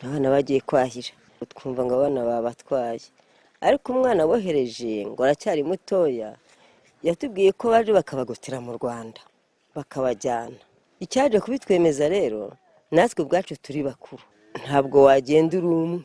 abana bagiye kwahira twumva ngo abana babatwaye, ariko umwana bohereje ngo aracyari mutoya yatubwiye ko baje bakabagotera mu Rwanda bakabajyana. Icyaje kubitwemeza rero natwe ubwacu turi bakuru ntabwo wagenda uri umwe.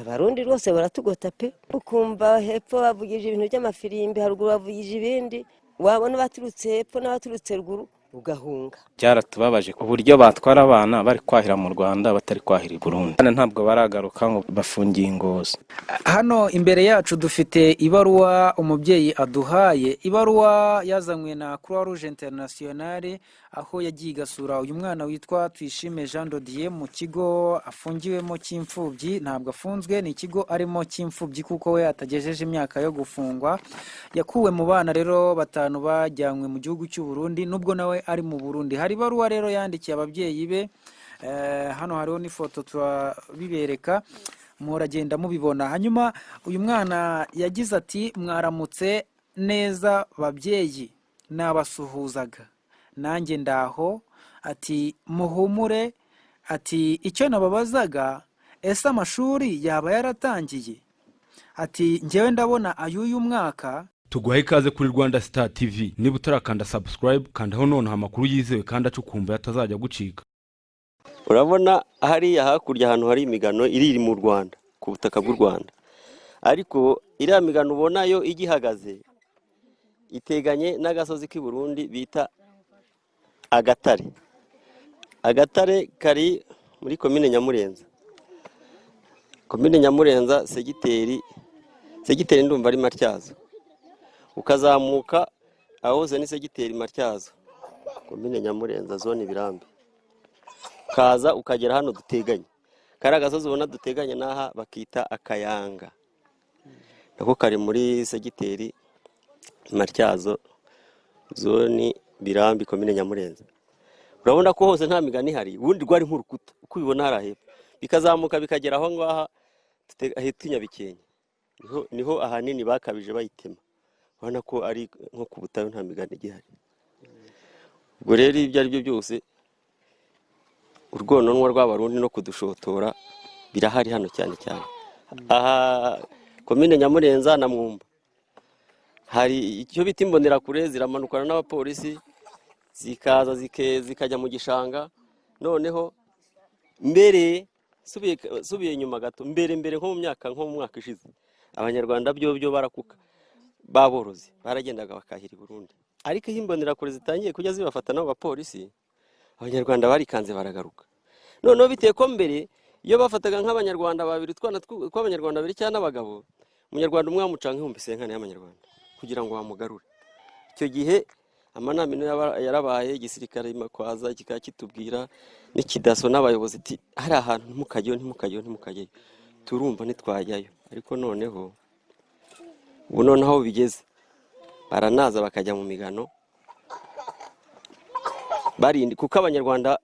Abarundi rwose baratugota pe, ukumva hepfo bavugije ibintu by'amafirimbi, haruguru bavugije ibindi, wabona baturutse hepfo n'abaturutse ruguru ugahunga. Byaratubabaje uburyo batwara abana bari kwahira mu Rwanda batari kwahira i Burundi. Ntabwo baragaruka ngo bafungiye ingozi. Hano imbere yacu dufite ibaruwa umubyeyi aduhaye, ibaruwa yazanywe na Croix Rouge Internationale aho yagiye igasura uyu mwana witwa Twishime Jean Dodier mu kigo afungiwemo cy'imfubyi. Ntabwo afunzwe, ni ikigo arimo cy'imfubyi kuko we atagejeje imyaka yo gufungwa. Yakuwe mu bana rero batanu bajyanywe mu gihugu cy'u Burundi nubwo nawe ari mu Burundi. Hari ibaruwa rero yandikiye ababyeyi be, hano hariho n'ifoto turabibereka muragenda mubibona. Hanyuma uyu mwana yagize ati mwaramutse neza babyeyi, nabasuhuzaga nanjye ndaho, ati muhumure, ati icyo nababazaga ese amashuri yaba yaratangiye, ati njyewe ndabona ay'uyu mwaka. Tuguhaye ikaze kuri Rwanda Star TV. Niba utarakanda subscribe kandaho none amakuru yizewe kandi acukumva yatazajya gucika. Urabona hariya hakurya ahantu hari imigano iri mu Rwanda ku butaka bw'u Rwanda, ariko iriya migano ubona yo igihagaze iteganye n'agasozi k'i Burundi bita Agatare. Agatare kari muri komine Nyamurenza. Komine Nyamurenza segiteri ndumva ari Matyazo. Ukazamuka ahose ni segiteri Matyazo, komine Nyamurenza zone Birambi. Kaza ukagera hano duteganye, kari agasozi ubona duteganye n'aha bakita Akayanga, nako kari muri segiteri Matyazo zone Birambi komine Nyamurenza. Urabona ko hose nta migani hari, ubundi rwari nk'urukuta uko ubibona hari hepfo, bikazamuka bikagera aho ngaha ahitwa Nyabikenke, niho ahanini bakabije bayitema. Urabona ko ari nko ku butayu nta migani igihari. Ubwo rero ibyo ari byo byose urwononwa rw'abarundi no kudushotora birahari hano cyane cyane. Aha komine Nyamurenza na Mwumba hari icyo bita imbonerakure, ziramanukana n'abapolisi zikaza zikajya mu gishanga. Noneho mbere subiye inyuma gato, mbere nko mu mwaka ishize abanyarwanda byo barakuka baborozi baragendaga bakahira i Burundi, ariko imbonerakure zitangiye kujya zibafata n'abapolisi, abanyarwanda barikanze baragaruka. Noneho biteye ko mbere iyo bafataga nk'abanyarwanda babiri tw'abanyarwanda babiri cyane abagabo, umunyarwanda umwe amucanga 1,500 y'amanyarwanda kugira ngo bamugarure. Icyo gihe amanama yarabaye, igisirikare makwaza kikaba kitubwira n'ikidaso n'abayobozi ati hari ahantu ntimukajyeyo, turumva ntitwajyayo. Ariko noneho ubu noneho bigeze baranaza bakajya mu migano barindi, kuko abanyarwanda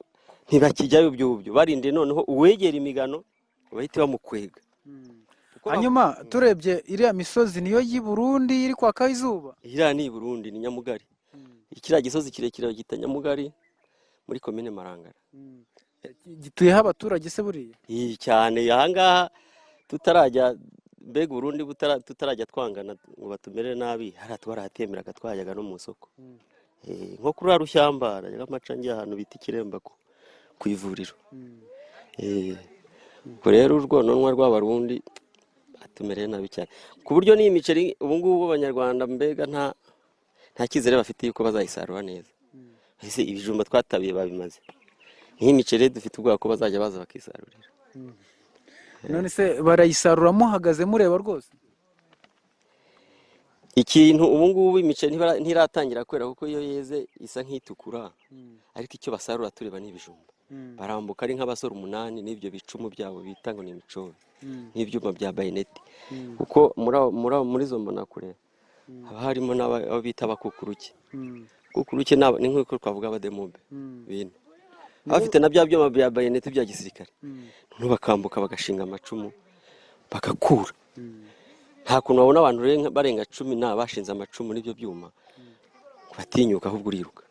ntibakijyayo by'ubyo, barinde noneho uwegera imigano bahite bamukwega. Hanyuma turebye iriya misozi niyo y'i Burundi iri kwaka izuba. Iriya ni i Burundi, ni Nyamugari. Ikiriya gisozi kirekire gita Nyamugari muri komine Marangara. Gituyeho abaturage se buriya? Cyane ahangaha tutarajya mbega Burundi tutarajya twangana ngo batumere nabi, twarahatemeraga twajyaga no mu soko. Nko kuri Rushyamba y'amacangi ahantu bita Ikiremba ku ivuriro. Rero urwononwa rw'abarundi atumereye nabi cyane ku buryo n'iyi miceri ubu ngubu abanyarwanda mbega nta kizere bafite yuko bazayisarura neza. Ese ibijumba twatabiye babimaze, n'iyi miceri dufite ubwoba ko bazajya baza bakisarurira. None se barayisarura muhagaze mureba rwose? Ikintu ubu ngubu imiceri ntiratangira kwera kuko iyo yeze isa nk'itukura, ariko icyo basarura tureba n'ibijumba. Barambuka ari nk'abasore 8 n'ibyo bicumu byabo bita ngo ni imicobe n'ibyuma bya bayineti, kuko muri zo mbona kure haba harimo n'abo bita abakukuruke. Kukuruke ni nk'uko twavuga abademube bine bafite na bya byuma bya bayineti bya gisirikare, bakambuka bagashinga amacumu bagakura. Nta kuntu babona abantu barenga 10 bashinze amacumu n'ibyo byuma batinyuka ahubwo uriruka.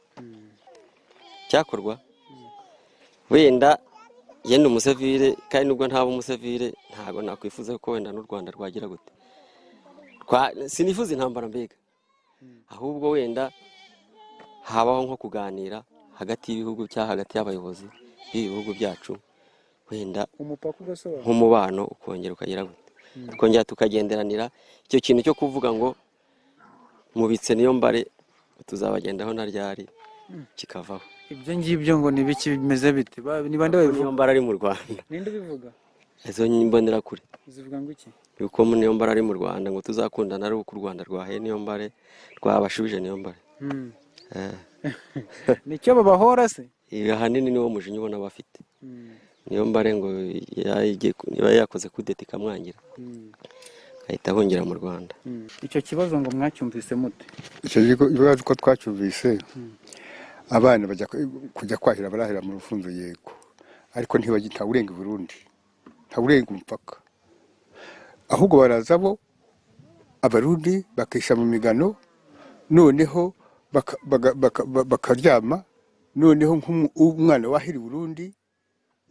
Cyakorwa wenda yenda umusivire kandi nubwo ntaba umusivire ntabwo nakwifuza ko wenda n'u Rwanda rwagira gute sinifuza intambara mbega ahubwo wenda habaho nko kuganira hagati y'ibihugu cyangwa hagati y'abayobozi b'ibihugu byacu wenda umupaka ugasobanura nk'umubano ukongera ukagira gute tukongera tukagenderanira icyo kintu cyo kuvuga ngo mubitse niyo mbare tuzabagendaho na ryari kikavaho. ibyo ngibyo ngo ni biki bimeze bite ni bande niyo babivuga mbare ari mu Rwanda ninde ubivuga izo mbonera kure zivuga ngo iki yuko niyo mbare ari mu Rwanda ngo tuzakundana ari uko u Rwanda rwahaye niyo mbare rwabashubije niyo mbare. nicyo babahora se ahanini niwo mujinya ubona bafite niyo mbare ngo niba yakoze kudeta ikamwangira ahita ahungira mu Rwanda. icyo kibazo ngo mwacyumvise mute? icyo kibazo ko twacyumvise abana bajya kujya kwahira barahira mu rufunzo yego ariko ntibagita urenga Burundi nta urenga umupaka ahubwo baraza bo abarundi bakisha mu migano noneho bakaryama noneho nk'umwana wahiri Burundi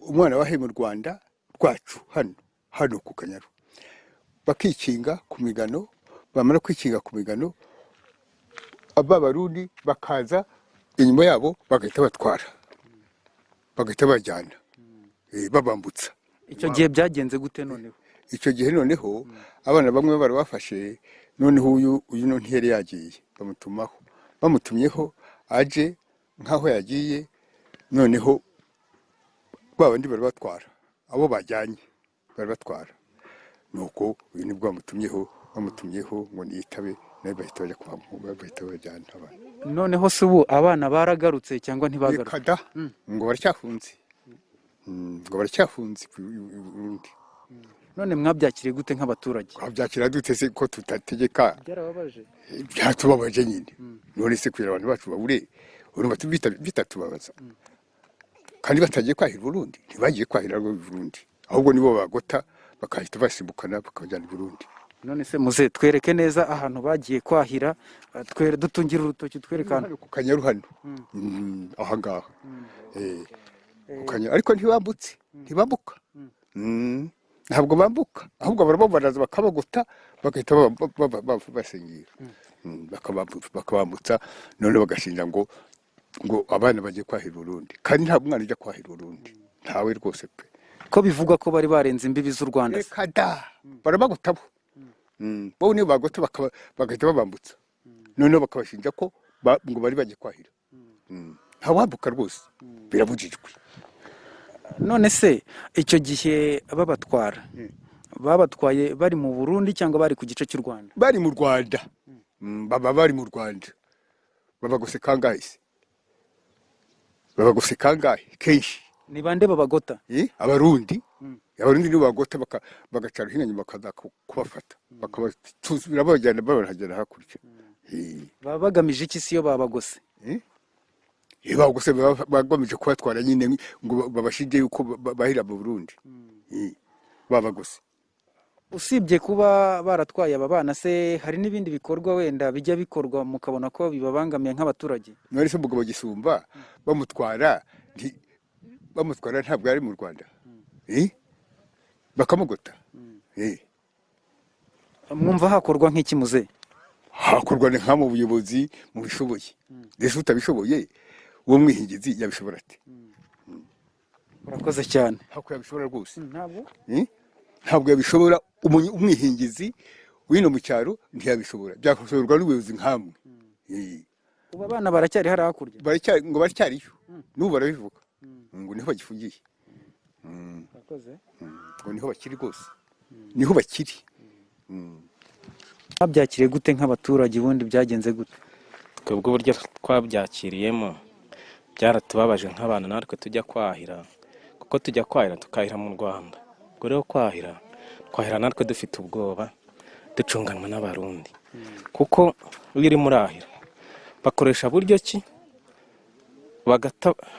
umwana wahiri mu Rwanda rwacu hano ku Kanyaru bakikinga ku migano bamara kwikinga ku migano abarundi bakaza inyuma yabo bagahita batwara bagahita bajyana babambutsa. icyo gihe byagenze gute noneho? icyo gihe noneho abana bamwe barabafashe noneho uyu ntiyari yagiye bamutumyeho aje nk'aho yagiye noneho babandi barabatwara abo bajyanye barabatwara nuko uyu nibwo bamutumyeho ngo niyitabe nawe bahita bajya bahita bajyana abana. noneho se ubu abana baragarutse cyangwa ntibagarutse? ngo baracyafunze Burundi. none mwabyakiriye gute nk'abaturage? twabyakira dute se ko tutategeka? byarababaje byatubabaje nyine none se kugira abantu bacu babure urumva bitatubabaza kandi batagiye kwahira Burundi ntibagiye kwahira Burundi ahubwo nibo bagota bakahita basimbukana bakajyana i Burundi. none se muze twereke neza ahantu bagiye kwahira dutungira urutoki twerekana ku Kanyaru hano aha ngaha ariko ntibambuka ntabwo bambuka ahubwo baraza bakabagota bagahita basingira bakabambutsa none bagashinja ngo abana bagiye kwahira Burundi kandi nta mwana ujya kwahira Burundi ntawe rwose pe. ko bivugwa ko bari barenze imbibi z'u Rwanda barabagota bo niyo bagota bagahita babambutsa noneho bakabashinja ko ngo bari bagiye kwahira ntawambuka rwose birabujijwe. none se icyo gihe babatwaye bari mu Burundi cyangwa bari ku gice cy'u Rwanda? bari mu Rwanda bari mu Rwanda babagose kangahe se kenshi. ni bande babagota? abarundi nibo bagota bagacara hino nyuma bakaza kubafata bakabasubira babajyana babahagera hakurya. baba bagamije iki se iyo babagose? bagose bagamije kubatwara nyine ngo babashije yuko bahira mu Burundi babagose. usibye kuba baratwaye aba bana se hari n'ibindi bikorwa wenda bijya bikorwa mukabona ko bibabangamiye nk'abaturage? none se umugabo Gisumba bamutwara ntabwo ari mu Rwanda bakamugota. mwumva hakorwa nk'iki muze? hakorwa nka mu buyobozi mu bishoboye ndetse utabishoboye uwo mwihingizi yabishobora ate? urakoze cyane. hako yabishobora rwose ntabwo yabishobora umwihingizi wino mu cyaro ntiyabishobora byakoshoborwa n'ubuyobozi nk'amwe. ubu abana baracyari hari hakurya? ngo baracyariyo n'ubu barabivuga ngo niho bagifungiye ngo niho bakiri rwose niho bakiri. babyakiriye gute nk'abaturage ubundi byagenze gute? twebwe uburyo twabyakiriyemo byaratubabaje nk'abana natwe tujya kwahira kuko tujya kwahira tukahira mu Rwanda ubwo rero twahira natwe dufite ubwoba ducunganwa n'abarundi kuko iyo uri murahira bakoresha buryo ki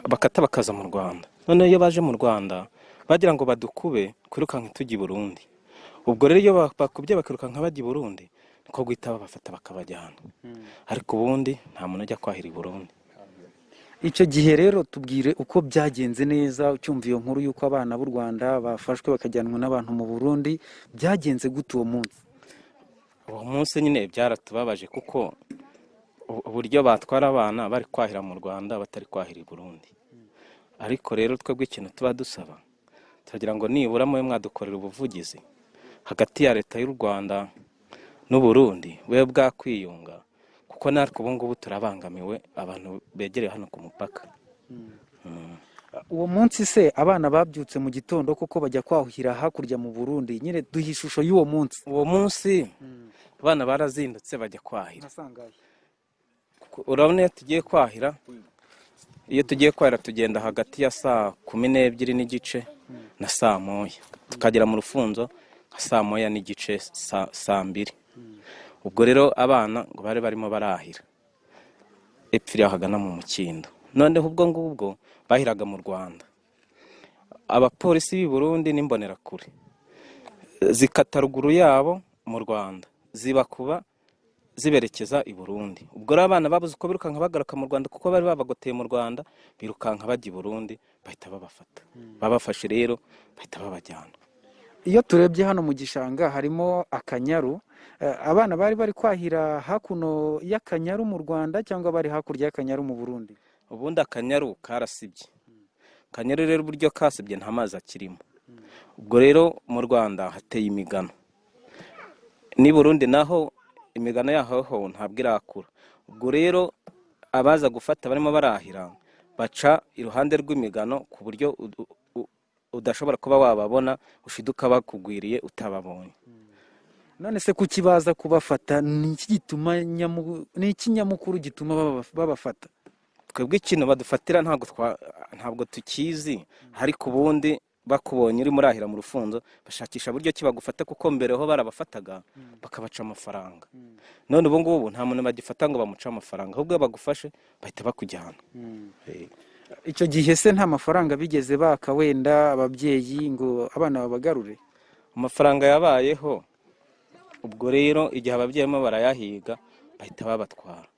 bakata bakaza mu Rwanda none iyo baje mu Rwanda bagira ngo badukube kwirukanka tujya i Burundi ubwo rero iyo bakubye bakirukanka bajya i Burundi niko guhita babafata bakabajyana ariko ubundi nta muntu ajya kwahira i Burundi. icyo gihe rero tubwire uko byagenze neza ucyumva iyo nkuru y'uko abana b'u Rwanda bafashwe bakajyanwa n'abantu mu Burundi, byagenze gute uwo munsi? uwo munsi nyine byaratubabaje kuko uburyo batwara abana bari kwahira mu Rwanda batari kwahira i Burundi. Ariko rero twebwe ikintu tuba dusaba turagira ngo nibura mwe mwadukorera ubuvugizi hagati ya leta y'u Rwanda n'u Burundi we bwakwiyunga, kuko natwe ubu ngubu turabangamiwe abantu begereye hano ku mupaka. Uwo munsi se abana babyutse mu gitondo kuko bajya kwahira hakurya mu Burundi, nyine duha ishusho y'uwo munsi. Uwo munsi abana barazindutse bajya kwahira. Urabona iyo tugiye kwahira tugenda hagati ya saa 12 n'igice na saa 1, tukagera mu rufunzo nka saa 1 n'igice, saa 2. Ubwo rero abana ngo bari barimo barahira epfiri hagana mu Mukindo. Noneho ubwo ngubwo bahiraga mu Rwanda, abapolisi b'i Burundi n'imbonerakure zikata ruguru yabo mu Rwanda zibakuba ziberekeza i Burundi. Ubwo rero abana babuze uko birukanka bagaruka mu Rwanda kuko bari babagoteye mu Rwanda, birukanka bajya i Burundi bahita babafata. Babafashe rero bahita babajyana. Iyo turebye hano mu gishanga harimo akanyaru, abana bari kwahira hakuno y'akanyaru mu Rwanda cyangwa bari hakurya y'akanyaru mu Burundi? Ubundi akanyaru karasibye. Akanyaru rero uburyo kasibye nta mazi akirimo. Ubwo rero mu Rwanda hateye imigano, ni Burundi naho imigano yaho ntabwo irakura. Ubwo rero abaza gufata barimo barahira baca iruhande rw'imigano ku buryo udashobora kuba wababona, ushiduka bakugwiriye utababonye. None se kuki baza kubafata? Ni iki nyamukuru gituma babafata? Twebwe ikintu badufatira ntabwo tukizi, ariko ubundi bakubonye uri murahira mu rufunzo bashakisha buryo ki bagufata, kuko mbere ho barabafataga bakabaca amafaranga. None ubu ngubu nta muntu bagifata ngo bamuce amafaranga, ahubwo bagufashe bahita bakujyana. Icyo gihe se nta mafaranga bigeze baka wenda ababyeyi ngo abana babagarure? Amafaranga yabayeho, ubwo rero igihe ababyeyi barimo barayahiga bahita babatwara.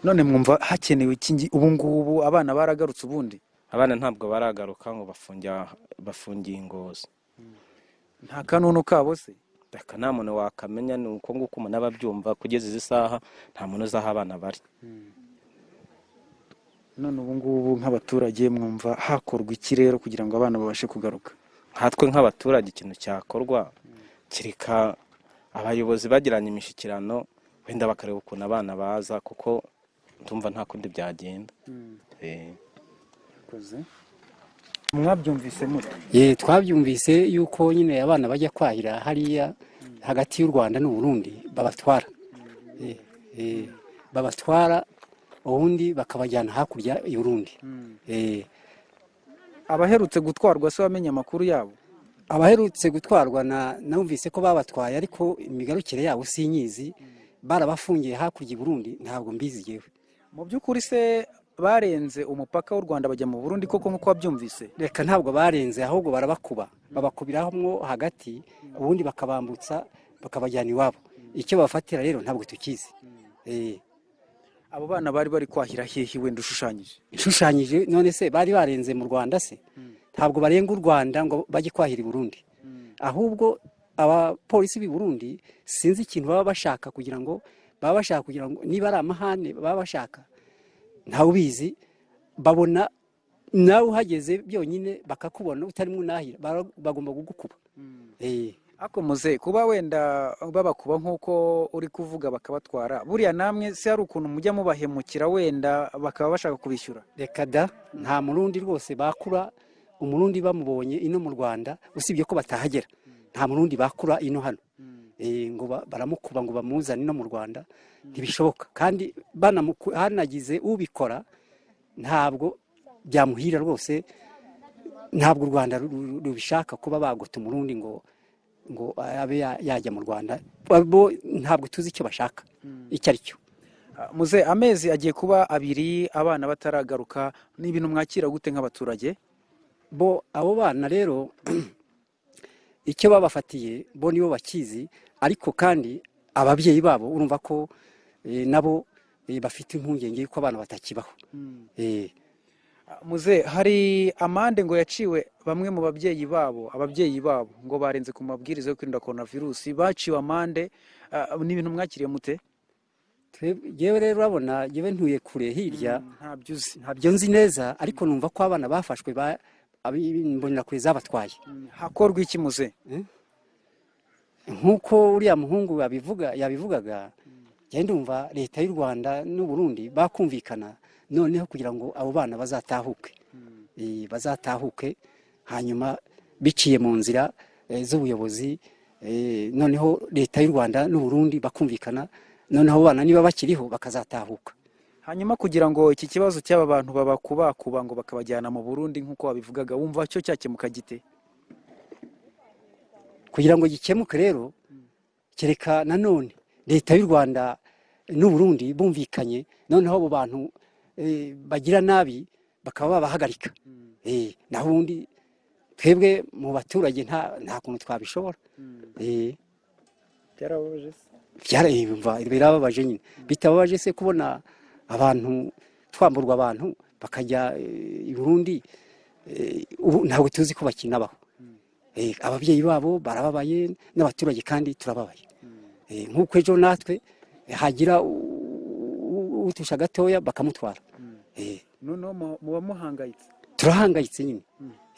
None mwumva hakenewe iki ubu ngubu? Abana baragarutse ubundi? Abana ntabwo baragaruka ngo bafungiye ingozi. Nta kanunu kabo se? Reka nta muntu wakamenya, ni uko nguko umuntu aba abyumva. Kugeza izi saha nta muntu uzi aho abana bari. None ubu ngubu nk'abaturage mwumva hakorwa iki rero kugira ngo abana babashe kugaruka? Nkatwe nk'abaturage ikintu cyakorwa kireka abayobozi bagiranye imishyikirano, wenda bakareba ukuntu abana baza, kuko ndumva nta kundi byagenda. Mwabyumvise mute? Twabyumvise yuko nyine abana bajya kwahira hariya hagati y'u Rwanda n'u Burundi babatwara. Babatwara ubundi bakabajyana hakurya y'u Burundi. Abaherutse gutwarwa se wamenye amakuru yabo? Abaherutse gutwarwa numvise ko babatwaye, ariko imigarukire yabo sinyizi. Barabafungiye hakurya y'u Burundi, ntabwo mbizi yewe. Mu by'ukuri se barenze umupaka w'u Rwanda bajya mu Burundi koko nk'uko wabyumvise? Reka ntabwo barenze, ahubwo babakubiramo hagati, ubundi bakabambutsa bakabajyana iwabo. Icyo bafatira rero ntabwo tukizi. Abo bana bari kwahira hehe wenda ushushanyije? None se bari barenze mu Rwanda se? Ntabwo barenga u Rwanda ngo bajye kwahira i Burundi. Ahubwo abapolisi b'i Burundi sinzi ikintu baba bashaka kugira ngo niba ari amahane baba bashaka, ntawe ubizi. Babona nawe uhageze byonyine bakakubona utarimo unahira, bagomba kugukuba. Ako muze kuba wenda babakuba nk'uko uri kuvuga bakabatwara, buriya namwe se hari ukuntu mujya mubahemukira wenda bakaba bashaka kubishyura? Reka da, nta murundi rwose bakura. Umurundi bamubonye ino mu Rwanda, usibye ko batahagera, nta murundi bakura ino hano. Ngo baramukuba ngo bamuzane no mu Rwanda, ntibishoboka. Kandi hanagize ubikora ntabwo byamuhira rwose. Ntabwo u Rwanda rubishaka kuba bagota umurundi ngo abe yajya mu Rwanda. Bo ntabwo tuzi icyo bashaka icyo ari cyo. Muze, amezi agiye kuba 2 abana bataragaruka, ni ibintu mwakira gute nk'abaturage? Bo abo bana rero icyo babafatiye bo nibo bakizi, ariko kandi ababyeyi babo urumva ko nabo bafite impungenge y'uko abana batakibaho. muze hari amande ngo yaciwe bamwe mu ababyeyi babo ngo barenze ku mabwiriza yo kwirinda coronavirus, baciwe amande. Ni ibintu mwakiriye mute? Yewe rero urabona yewe ntuye kure hirya, ntabyo nzi neza, ariko numva ko abana bafashwe mbonera kure zabatwaye. Hakorwa iki muze? Nk'uko uriya muhungu yabivugaga, njye ndumva leta y'u Rwanda n'u Burundi bakumvikana noneho kugira ngo abo bana bazatahuke hanyuma biciye mu nzira z'ubuyobozi, noneho leta y'u Rwanda n'u Burundi bakumvikana, noneho abo bana niba bakiriho bakazatahuka. Hanyuma kugira ngo iki kibazo cy'aba bantu babakubakuba ngo bakabajyana mu Burundi nk'uko wabivugaga, wumva cyo cyakemuka gite? Kugira ngo gikemuke rero, kereka nanone leta y'u Rwanda n'u Burundi bumvikanye, noneho abo bantu bagira nabi bakaba babahagarika. Naho ubundi twebwe mu baturage nta kuntu twabishobora. Birababaje nyine. Bitababaje se kubona abantu twamburwa abantu bakajya i Burundi, ubu ntabwo tuzi ko bakinabaho. Ababyeyi babo barababaye, n'abaturage kandi turababaye. Nk'uko ejo natwe hagira utusha gatoya bakamutwara. Noneho muba muhangayitse? Turahangayitse nyine.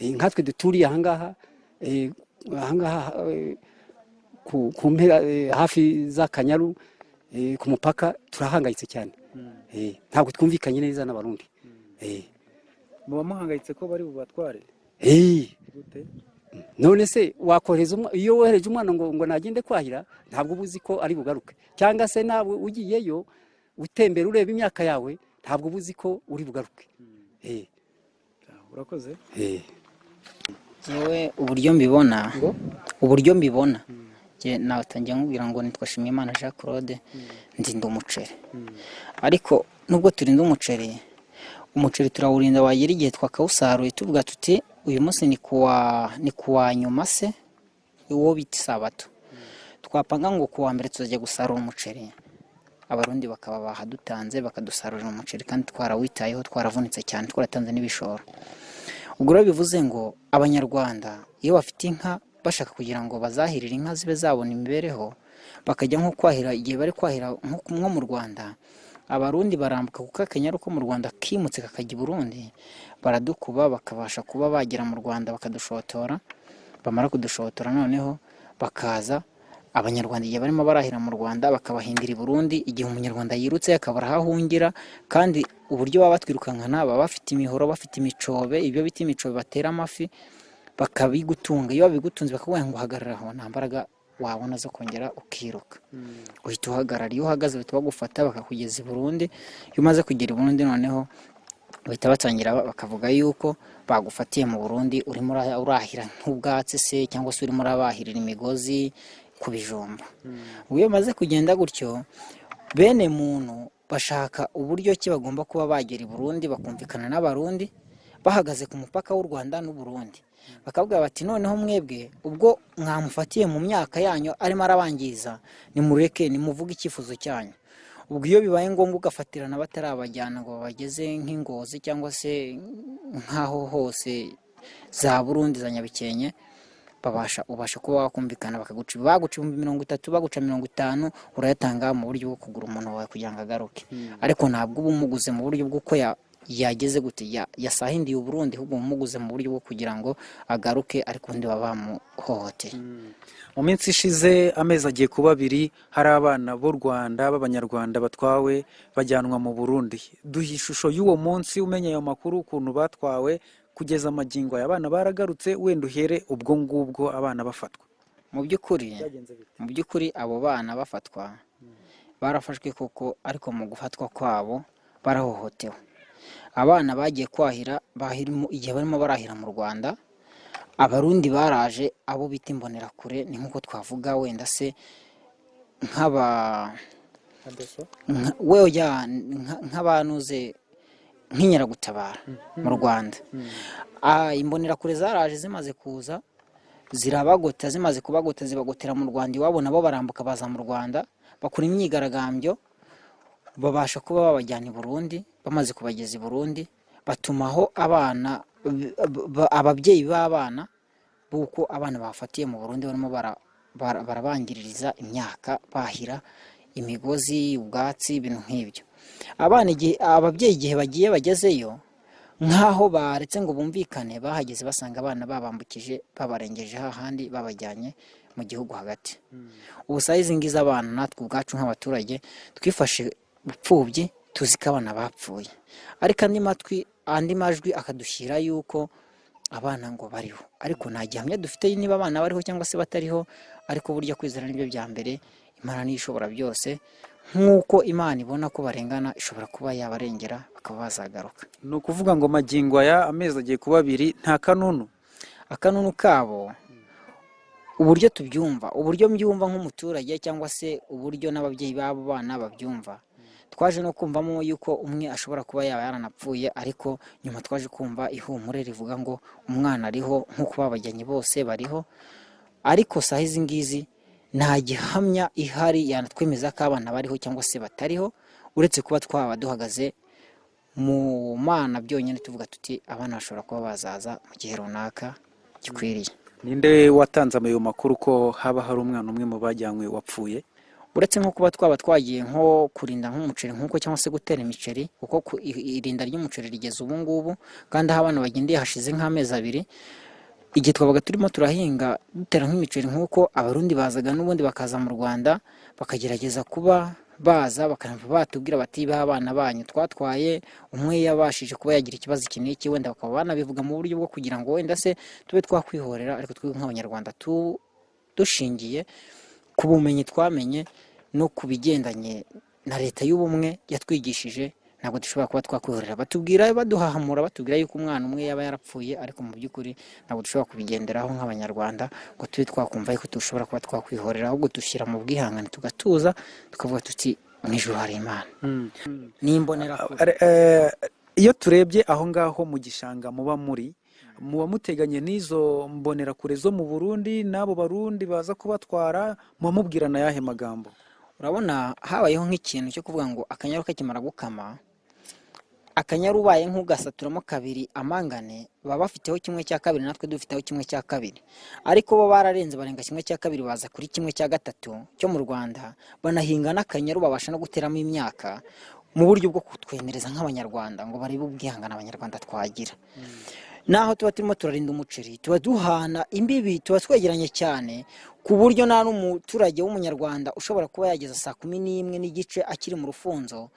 Nkatwe duturiye ahangaha ku mpera hafi za Kanyaru ku mupaka, turahangayitse cyane. Ntabwo twumvikanye neza n'abarundi. Muba muhangayitse ko bari bubatware? None se wakohereza iyo wohereje umwana ngo nagende kwahira, ntabwo ubuzi ko ari bugaruke. Cyangwa se nawe ugiyeyo utembera ureba imyaka yawe, ntabwo ubuzi ko uri bugaruke. Urakoze. Yewe uburyo mbibona natangiye nkubwira ngo nitwa Shimiyimana Jean Claude, ndinda umuceri. Ariko nubwo turinda umuceri turawurinda wagira igihe twakawusaruye tuvuga tuti uyu munsi ni kuwa nyuma se uwo bita Sabato, twapanga ngo kuwa mbere tuzajya gusarura umuceri, abarundi bakaba bahadutanze bakadusarurira umuceri kandi twarawitayeho, twaravunitse cyane, twaratanze n'ibishoro. Ubwo rero bivuze ngo abanyarwanda iyo bafite inka bashaka kugira ngo bazahirire inka zibe zabona imibereho, bakajya nko kwahira, igihe bari kwahira nko mu Rwanda, abarundi barambuka kuko Akanyaru ko mu Rwanda kimutse kakajya i Burundi, baradukuba bakabasha kuba bagera mu Rwanda bakadushotora. Bamara kudushotora noneho bakaza abanyarwanda igihe barimo barahira mu Rwanda bakabahindira i Burundi, igihe umunyarwanda yirutse akabara ahahungira. Kandi uburyo baba batwirukankana baba bafite imihoro, bafite imicobe, ibyo bita imicobe batera amafi, bakabigutunga. Iyo babigutunze bakabwira ngo hagarara aho, nta mbaraga wabona zo kongera ukiruka, uhita uhagarara. Iyo uhagaze bahita bagufata bakakugeza i Burundi. Iyo umaze kugera i Burundi noneho bahita batangira bakavuga yuko bagufatiye mu Burundi urimo urahira nk'ubwatsi se, cyangwa se urimo urabahirira imigozi ku bijumba. Iyo maze kugenda gutyo, bene muntu bashaka uburyo ki bagomba kuba bagera i Burundi, bakumvikana n'abarundi bahagaze ku mupaka w'u Rwanda n'u Burundi. Bakavuga bati noneho mwebwe ubwo mwamufatiye mu myaka yanyu arimo arabangiza, nimureke nimuvuge icyifuzo cyanyu. Ubwo iyo bibaye ngombwa ugafatirana batarabajyana ngo bageze nk'Ingozi cyangwa se nk'aho hose za Burundi za Nyabikenke, ubasha kuba wakumvikana baguca 30, baguca 50, urayatanga mu buryo bwo kugura umuntu wawe kugira ngo agaruke. Ariko ntabwo uba umuguze mu buryo bw'uko yageze gute yasahindiye u Burundi, ahubwo umuguze mu buryo bwo kugira ngo agaruke, ariko undi baba bamuhohoteye. Mu minsi ishize amezi agiye kuba 2, hari abana b'u Rwanda b'abanyarwanda batwawe bajyanwa mu Burundi. Duha ishusho y'uwo munsi, umenya ayo makuru ukuntu batwawe kugeza amagingo aya abana baragarutse, wenda uhere ubwo ngubwo abana bafatwa. Mu by'ukuri abo bana bafatwa barafashwe koko, ariko mu gufatwa kwabo barahohotewe. Abana bagiye kwahira igihe barimo barahira mu Rwanda, abarundi baraje, abo bita imbonerakure, ni nk'uko twavuga wenda se nk'abanuze nk'inyeragutabara mu Rwanda. Imbonerakure zaraje zimaze kuza zirabagota, zimaze kubagota zibagotera mu Rwanda iwabo, nabo barambuka baza mu Rwanda bakora imyigaragambyo. babasha kuba babajyana i Burundi. Bamaze kubageza i Burundi batumaho abana ababyeyi b'abana buko abana bafatiye mu Burundi barimo barabangiririza imyaka bahira imigozi ubwatsi ibintu nk'ibyo. Ababyeyi igihe bagiye bagezeyo nkaho baretse ngo bumvikane, bahageze basanga abana babambukije babarengeje hahandi babajyanye mu gihugu hagati. Ubusayizi ngiza abana natwe ubwacu nk'abaturage twifashe bupfubyi tuzi ko abana bapfuye, ariko andi majwi akadushyira yuko abana ngo bariho, ariko nta gihamya dufite niba abana bariho cyangwa se batariho. Ariko burya kwizera nibyo bya mbere. Imana niyo ishobora byose, nk'uko Imana ibona ko barengana ishobora kuba yabarengera bakaba bazagaruka. ni ukuvuga ngo magingo aya amezi agiye kuba 2 nta kanunu. Akanunu kabo uburyo tubyumva, uburyo mbyumva nk'umuturage cyangwa se uburyo n'ababyeyi b'abo bana babyumva, twaje no kumvamo yuko umwe ashobora kuba yaba yaranapfuye, ariko nyuma twaje kumva ihumure rivuga ngo umwana ariho nk'uko babajyanye bose bariho. Ariko saha izi ngizi nta gihamya ihari yanatwemeza ko abana bariho cyangwa se batariho, uretse kuba twaba duhagaze mu mana byonyine tuvuga tuti abana bashobora kuba bazaza mu gihe runaka gikwiriye. Ninde watanze ayo makuru ko haba hari umwana umwe mu bajyanywe wapfuye? Uretse nko kuba twaba twagiye nko kurinda nk'umuceri nk'uko cyangwa se gutera imiceri, kuko irinda ry'umuceri rigeze ubu ngubu, kandi aho abana bagendeye hashize nk'amezi 2. Igihe twabaga turimo turahinga dutera nk'imiceri nk'uko abarundi bazaga n'ubundi bakaza mu Rwanda bakagerageza kuba baza bakanava batubwira bati abana banyu twatwaye, umwe yabashije kuba yagira ikibazo iki n'iki, wenda bakaba banabivuga mu buryo bwo kugira ngo wenda se tube twakwihorera, ariko twe nk'abanyarwanda dushingiye ku bumenyi twamenye no kubigendanye na leta y'ubumwe yatwigishije, ntabwo dushobora kuba twakwihorera. Batubwira baduhahamura batubwira yuko umwana umwe yaba yarapfuye, ariko mu by'ukuri ntabwo dushobora kubigenderaho nk'abanyarwanda ngo tube twakumva yuko dushobora kuba twakwihorera, ahubwo dushyira mu bwihangane tugatuza tukavuga tuti mu ijuru hari Imana. Nimbonera iyo turebye aho ngaho mu gishanga muba muba muteganye n'izo mbonerakure zo mu Burundi n'abo barundi baza kubatwara, muba mubwirana yahe magambo? Urabona habayeho nk'ikintu cyo kuvuga ngo akanyaru kakimara gukama, akanyaru ubaye nk'ugasaturamo 2 amangane, baba bafiteho 1/2 natwe dufiteho 1/2, ariko bo bararenze barenga 1/2 baza kuri 1/3 cyo mu Rwanda, banahinga n'akanyaru babasha no guteramo imyaka mu buryo bwo kutwemereza nk'abanyarwanda ngo bari bubwihangana abanyarwanda twagira. Naho tuba turimo turarinda umuceri, tuba duhana imbibi, tuba twegeranye cyane ku buryo nta n'umuturage w'umunyarwanda ushobora kuba yageza saa 11:15 akiri mu rufunzo,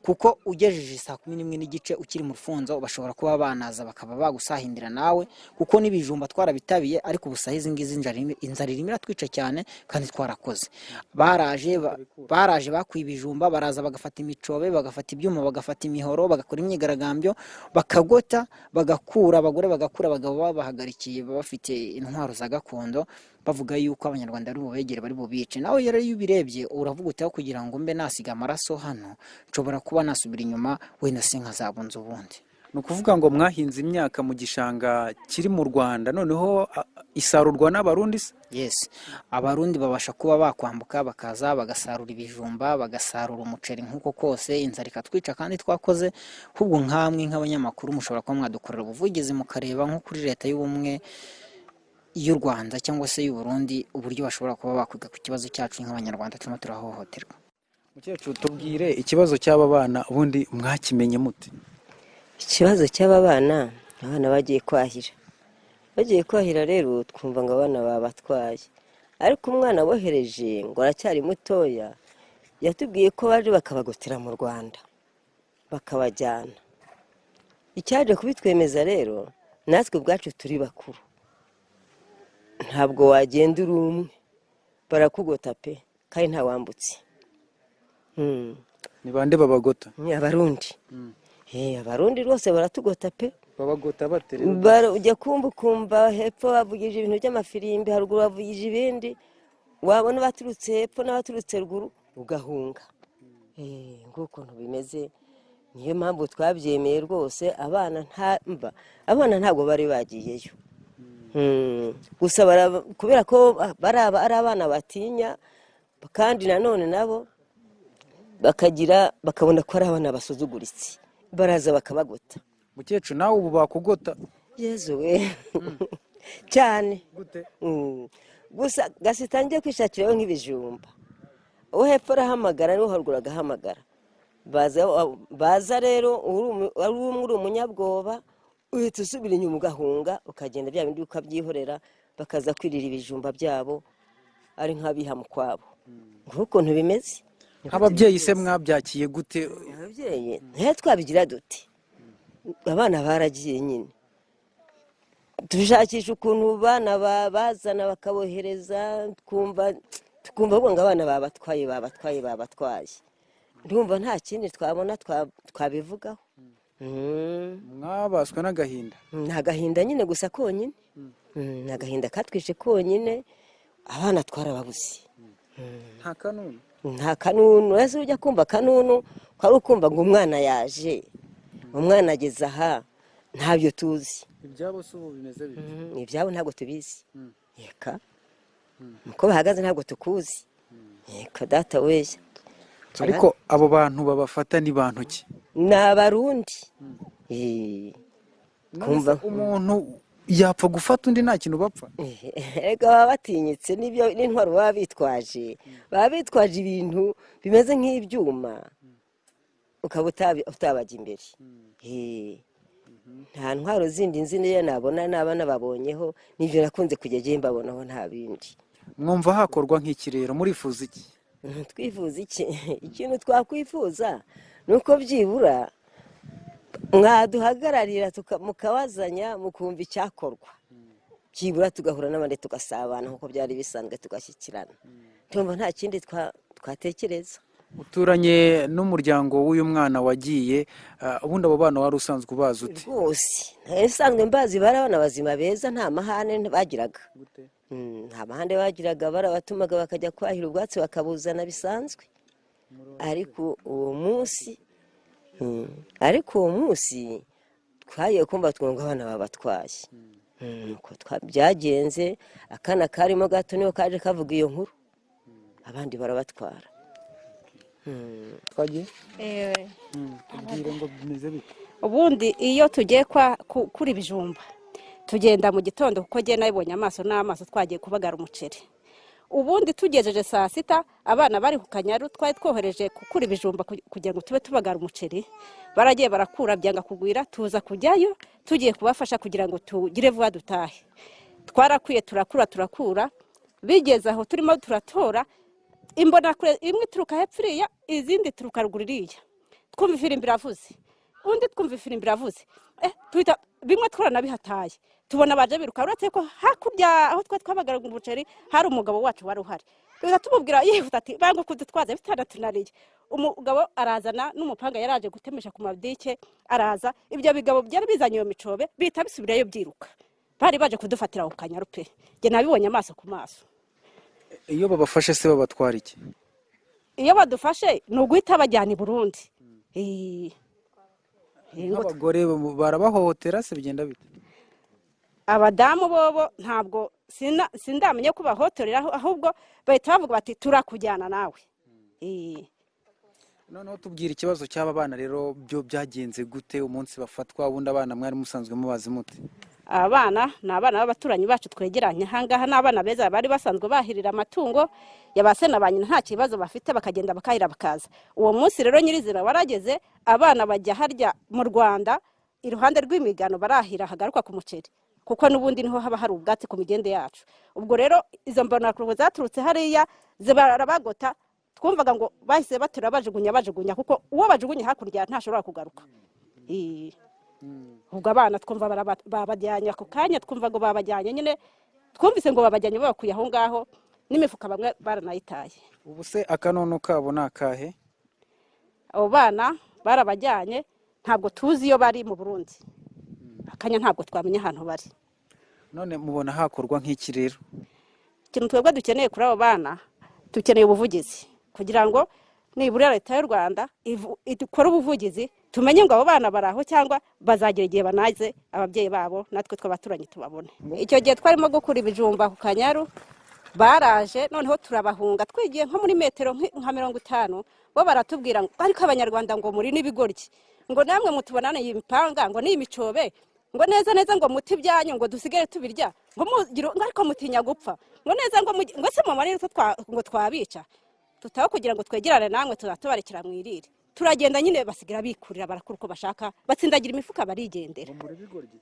kuko ugejeje saa 11:15 ukiri mu rufunzo bashobora kuba banaza bakaba bagusahindira nawe, kuko n'ibijumba twarabitabiye, ariko ubusahizi ngizi inzara irimo iratwica cyane kandi twarakoze. Baraje bakwiye ibijumba, baraza bagafata imicobe, bagafata ibyuma, bagafata imihoro, bagakora imyigaragambyo, bakagota, bagakura abagore, bagakura abagabo babahagarikiye bafite intwaro za gakondo, bavuga yuko abanyarwanda ari bubegere bari bubice. Nawe yari yubirebye uravuga utaho kugira ngo mbe nasiga amaraso hano, nshobora kuba nasubira inyuma wenda se nkazabunza ubundi. Ni ukuvuga ngo mwahinze imyaka mu gishanga kiri mu Rwanda, noneho isarurwa n'abarundi se? Yes, abarundi babasha kuba bakwambuka bakaza bagasarura ibijumba, bagasarura umuceri nk'uko kose, inzara ikatwica kandi twakoze. Ahubwo nkamwe nk'abanyamakuru mushobora kuba mwadukorera ubuvugizi mukareba nko kuri leta y'ubumwe y'u Rwanda cyangwa se y'u Burundi uburyo bashobora kuba bakwiga ku kibazo cyacu nk'abanyarwanda turimo turahohoterwa. Mukecuru tubwire ikibazo cy'aba bana ubundi mwakimenye muti? Ikibazo cy'aba bana, abana bagiye kwahira rero twumva ngo abana babatwaye, ariko umwana bohereje ngo aracyari mutoya, yatubwiye ko baje bakabagotera mu Rwanda bakabajyana. Icyaje kubitwemeza rero, natwe ubwacu turi bakuru, ntabwo wagenda uri umwe, barakugota pe kandi nta wambutse. Ni bande babagota? Ni abarundi. Abarundi rwose baratugota pe. Babagota bate? Ujya kumva hepfo bavugije ibintu by'amafirimbi, haruguru bavugije ibindi, wabona baturutse hepfo n'abaturutse ruguru ugahunga. Nguko bimeze. Niyo mpamvu twabyemeye rwose, abana ntabwo bari bagiyeyo. Gusa kubera ko ari abana batinya, kandi nanone nabo bakabona ko ari abana basuzuguritse baraza bakabagota. mukecuru nawe ubu bakugota Yezu we cyane gusa gasitangiye kwishakiraho nk'ibijumba uwo hepfo arahamagara n'uwo haruguru agahamagara baza rero ari umwe uri umunyabwoba uhita usubira inyuma ugahunga ukagenda bya bindi ukabyihorera bakaza kwirira ibijumba byabo ari nk'abiha mu kwabo nk'ukuntu bimeze. nk'ababyeyi se mwabyakiye gute? Ababyeyi twabigira dute? Abana baragiye nyine dushakisha ukuntu bana bazana bakabohereza tukumva ngo abana babatwaye ndumva nta kindi twabona twabivugaho. mwabaswe n'agahinda? Nta gahinda nyine gusa konyine, nta gahinda katwishe konyine, abana twarababuze. Nta kanunu ese ujya kumva kanunu kwari ukumva ngo umwana yaje, umwana ageze aha, ntabyo tuzi. Ibyabo se ubu bimeze bite? Ibyabo ntabwo tubizi. Yeka uko bahagaze ntabwo tukuzi. Yeka data wese. Ariko abo bantu babafata ni bantu ki? Ni Abarundi. Kumva umuntu yapfa gufata undi nta kintu bapfa? Ega baba batinyitse n'ibyo n'intwaro baba bitwaje ibintu bimeze nk'ibyuma ukaba utabajya imbere. Nta ntwaro zindi nzi niyo nabona n'abana babonyeho, n'ibyo nakunze kujya mbabonaho nta bindi. Mwumva hakorwa nk'iki rero, murifuza iki? Twifuza iki? Ikintu twakwifuza nuko byibura mwaduhagararira mukabazanya mukumva icyakorwa, byibura tugahura n'abandi tugasabana nk'uko byari bisanzwe tugashyikirana. Tumva nta kindi twatekereza. Uturanye n'umuryango w'uyu mwana wagiye, ubundi abo bana wari usanzwe ubazi ute? Rwose nsanzwe mbazi, bari abana bazima beza, nta mahane bagiraga. Nta mahane bagiraga, barabatumaga bakajya kwahira ubwatsi bakabuzana bisanzwe. Ariko uwo munsi twagiye kumva twumva abana babatwaye. Byagenze, akana karimo gato niyo kaje kavuga iyo nkuru, abandi barabatwara. Twagiye? Ubwire ngo bimeze bite? Ubundi iyo tugiye kuri ibijumba tugenda mu gitondo, kuko njye nabibonye amaso n'amaso, twagiye kubagara umuceri. Ubundi tugejeje saa sita abana bari ku Kanyaru, twari twohereje kukura ibijumba kugira ngo tube tubagara umuceri. Baragiye barakura, byanga kugwira, tuza kujyayo tugiye kubafasha kugira ngo tugire vuba dutahe. Twarakwiye turakura, bigeze aho turimo turatora, imbona kure imwe turuka hepfiriya, izindi turuka ruguru iriya. Twumva ifirimbi iravuze, undi twumva ifirimbi iravuze, tuhita bimwe twaranabihataye. Tubona baje biruka, uretse ko hakurya aho twabagaraga umuceri hari umugabo wacu wari uhari. Reka tumubwira yihuta ati bango kudutwaza bitanatunariye. Umugabo arazana n'umupanga yaraje gutemesha ku mabdike, araza ibyo bigabo byari bizanye iyo micobe bita bisubirayo byiruka. Bari baje kudufatira ku Kanyaru pe. Nge nabibonye amaso ku maso. Iyo babafashe se babatwara iki? Iyo badufashe ni uguhita bajyana i Burundi. Abagore barabahohotera se bigenda bite? Abadamu bobo ntabwo sindamenye ko bahotorera, ahubwo bahita bavuga bati turakujyana nawe. Noneho tubwira ikibazo cy'aba bana rero, byo byagenze gute umunsi bafatwa? Ubundi abana mwari musanzwe mubazi mute? Abana ni abana b'abaturanyi bacu twegeranye. Ahangaha ni abana beza bari basanzwe bahirira amatungo yabasena ba nyina, nta kibazo bafite, bakagenda bakahira bakaza. Uwo munsi rero nyirizina warageze, abana bajya harya mu Rwanda iruhande rw'imigano barahira hagaruka ku muceri, kuko n'ubundi niho haba hari ubwatsi ku migende yacu. Ubwo rero izo mbonakure zaturutse hariya zibarabagota, twumvaga ngo bahise batura bajugunya, kuko uwo bajugunye hakurya ntashobora kugaruka. Ubwo abana twumva babajyanye ako kanya, twumva ngo babajyanye nyine, twumvise ngo babajyanye babakuye aho ngaho, n'imifuka bamwe baranayitaye. Ubu se akanono kabo ni akahe? Abo bana barabajyanye, ntabwo tuzi iyo bari mu Burundi. Akanya ntabwo twamenye ahantu bari. None mubona hakorwa nk'iki rero? Ikintu twebwe dukeneye kuri abo bana, dukeneye ubuvugizi kugira ngo nibura leta y'u Rwanda ikora ubuvugizi, tumenye ngo abo bana baraho cyangwa bazagira igihe banaze ababyeyi babo, natwe tw'abaturanyi tubabone. Icyo gihe twarimo gukura ibijumba ku Kanyaru, baraje noneho turabahunga, twigiye nko muri metero nka 50, bo baratubwira ngo ariko abanyarwanda ngo muri n'ibigoryi ngo namwe mutubonane iyi mipanga ngo n'iyi micobe ngo neza neza ngo muti byanyu ngo dusigare tubirya ngo mugire ngo ariko mutinya gupfa ngo neza ngo se mumarire ngo twabica tutaho kugira ngo twegerane namwe tuzatubarekera mwirire turagenda nyine basigira bikurira barakura uko bashaka batsindagira imifuka barigendera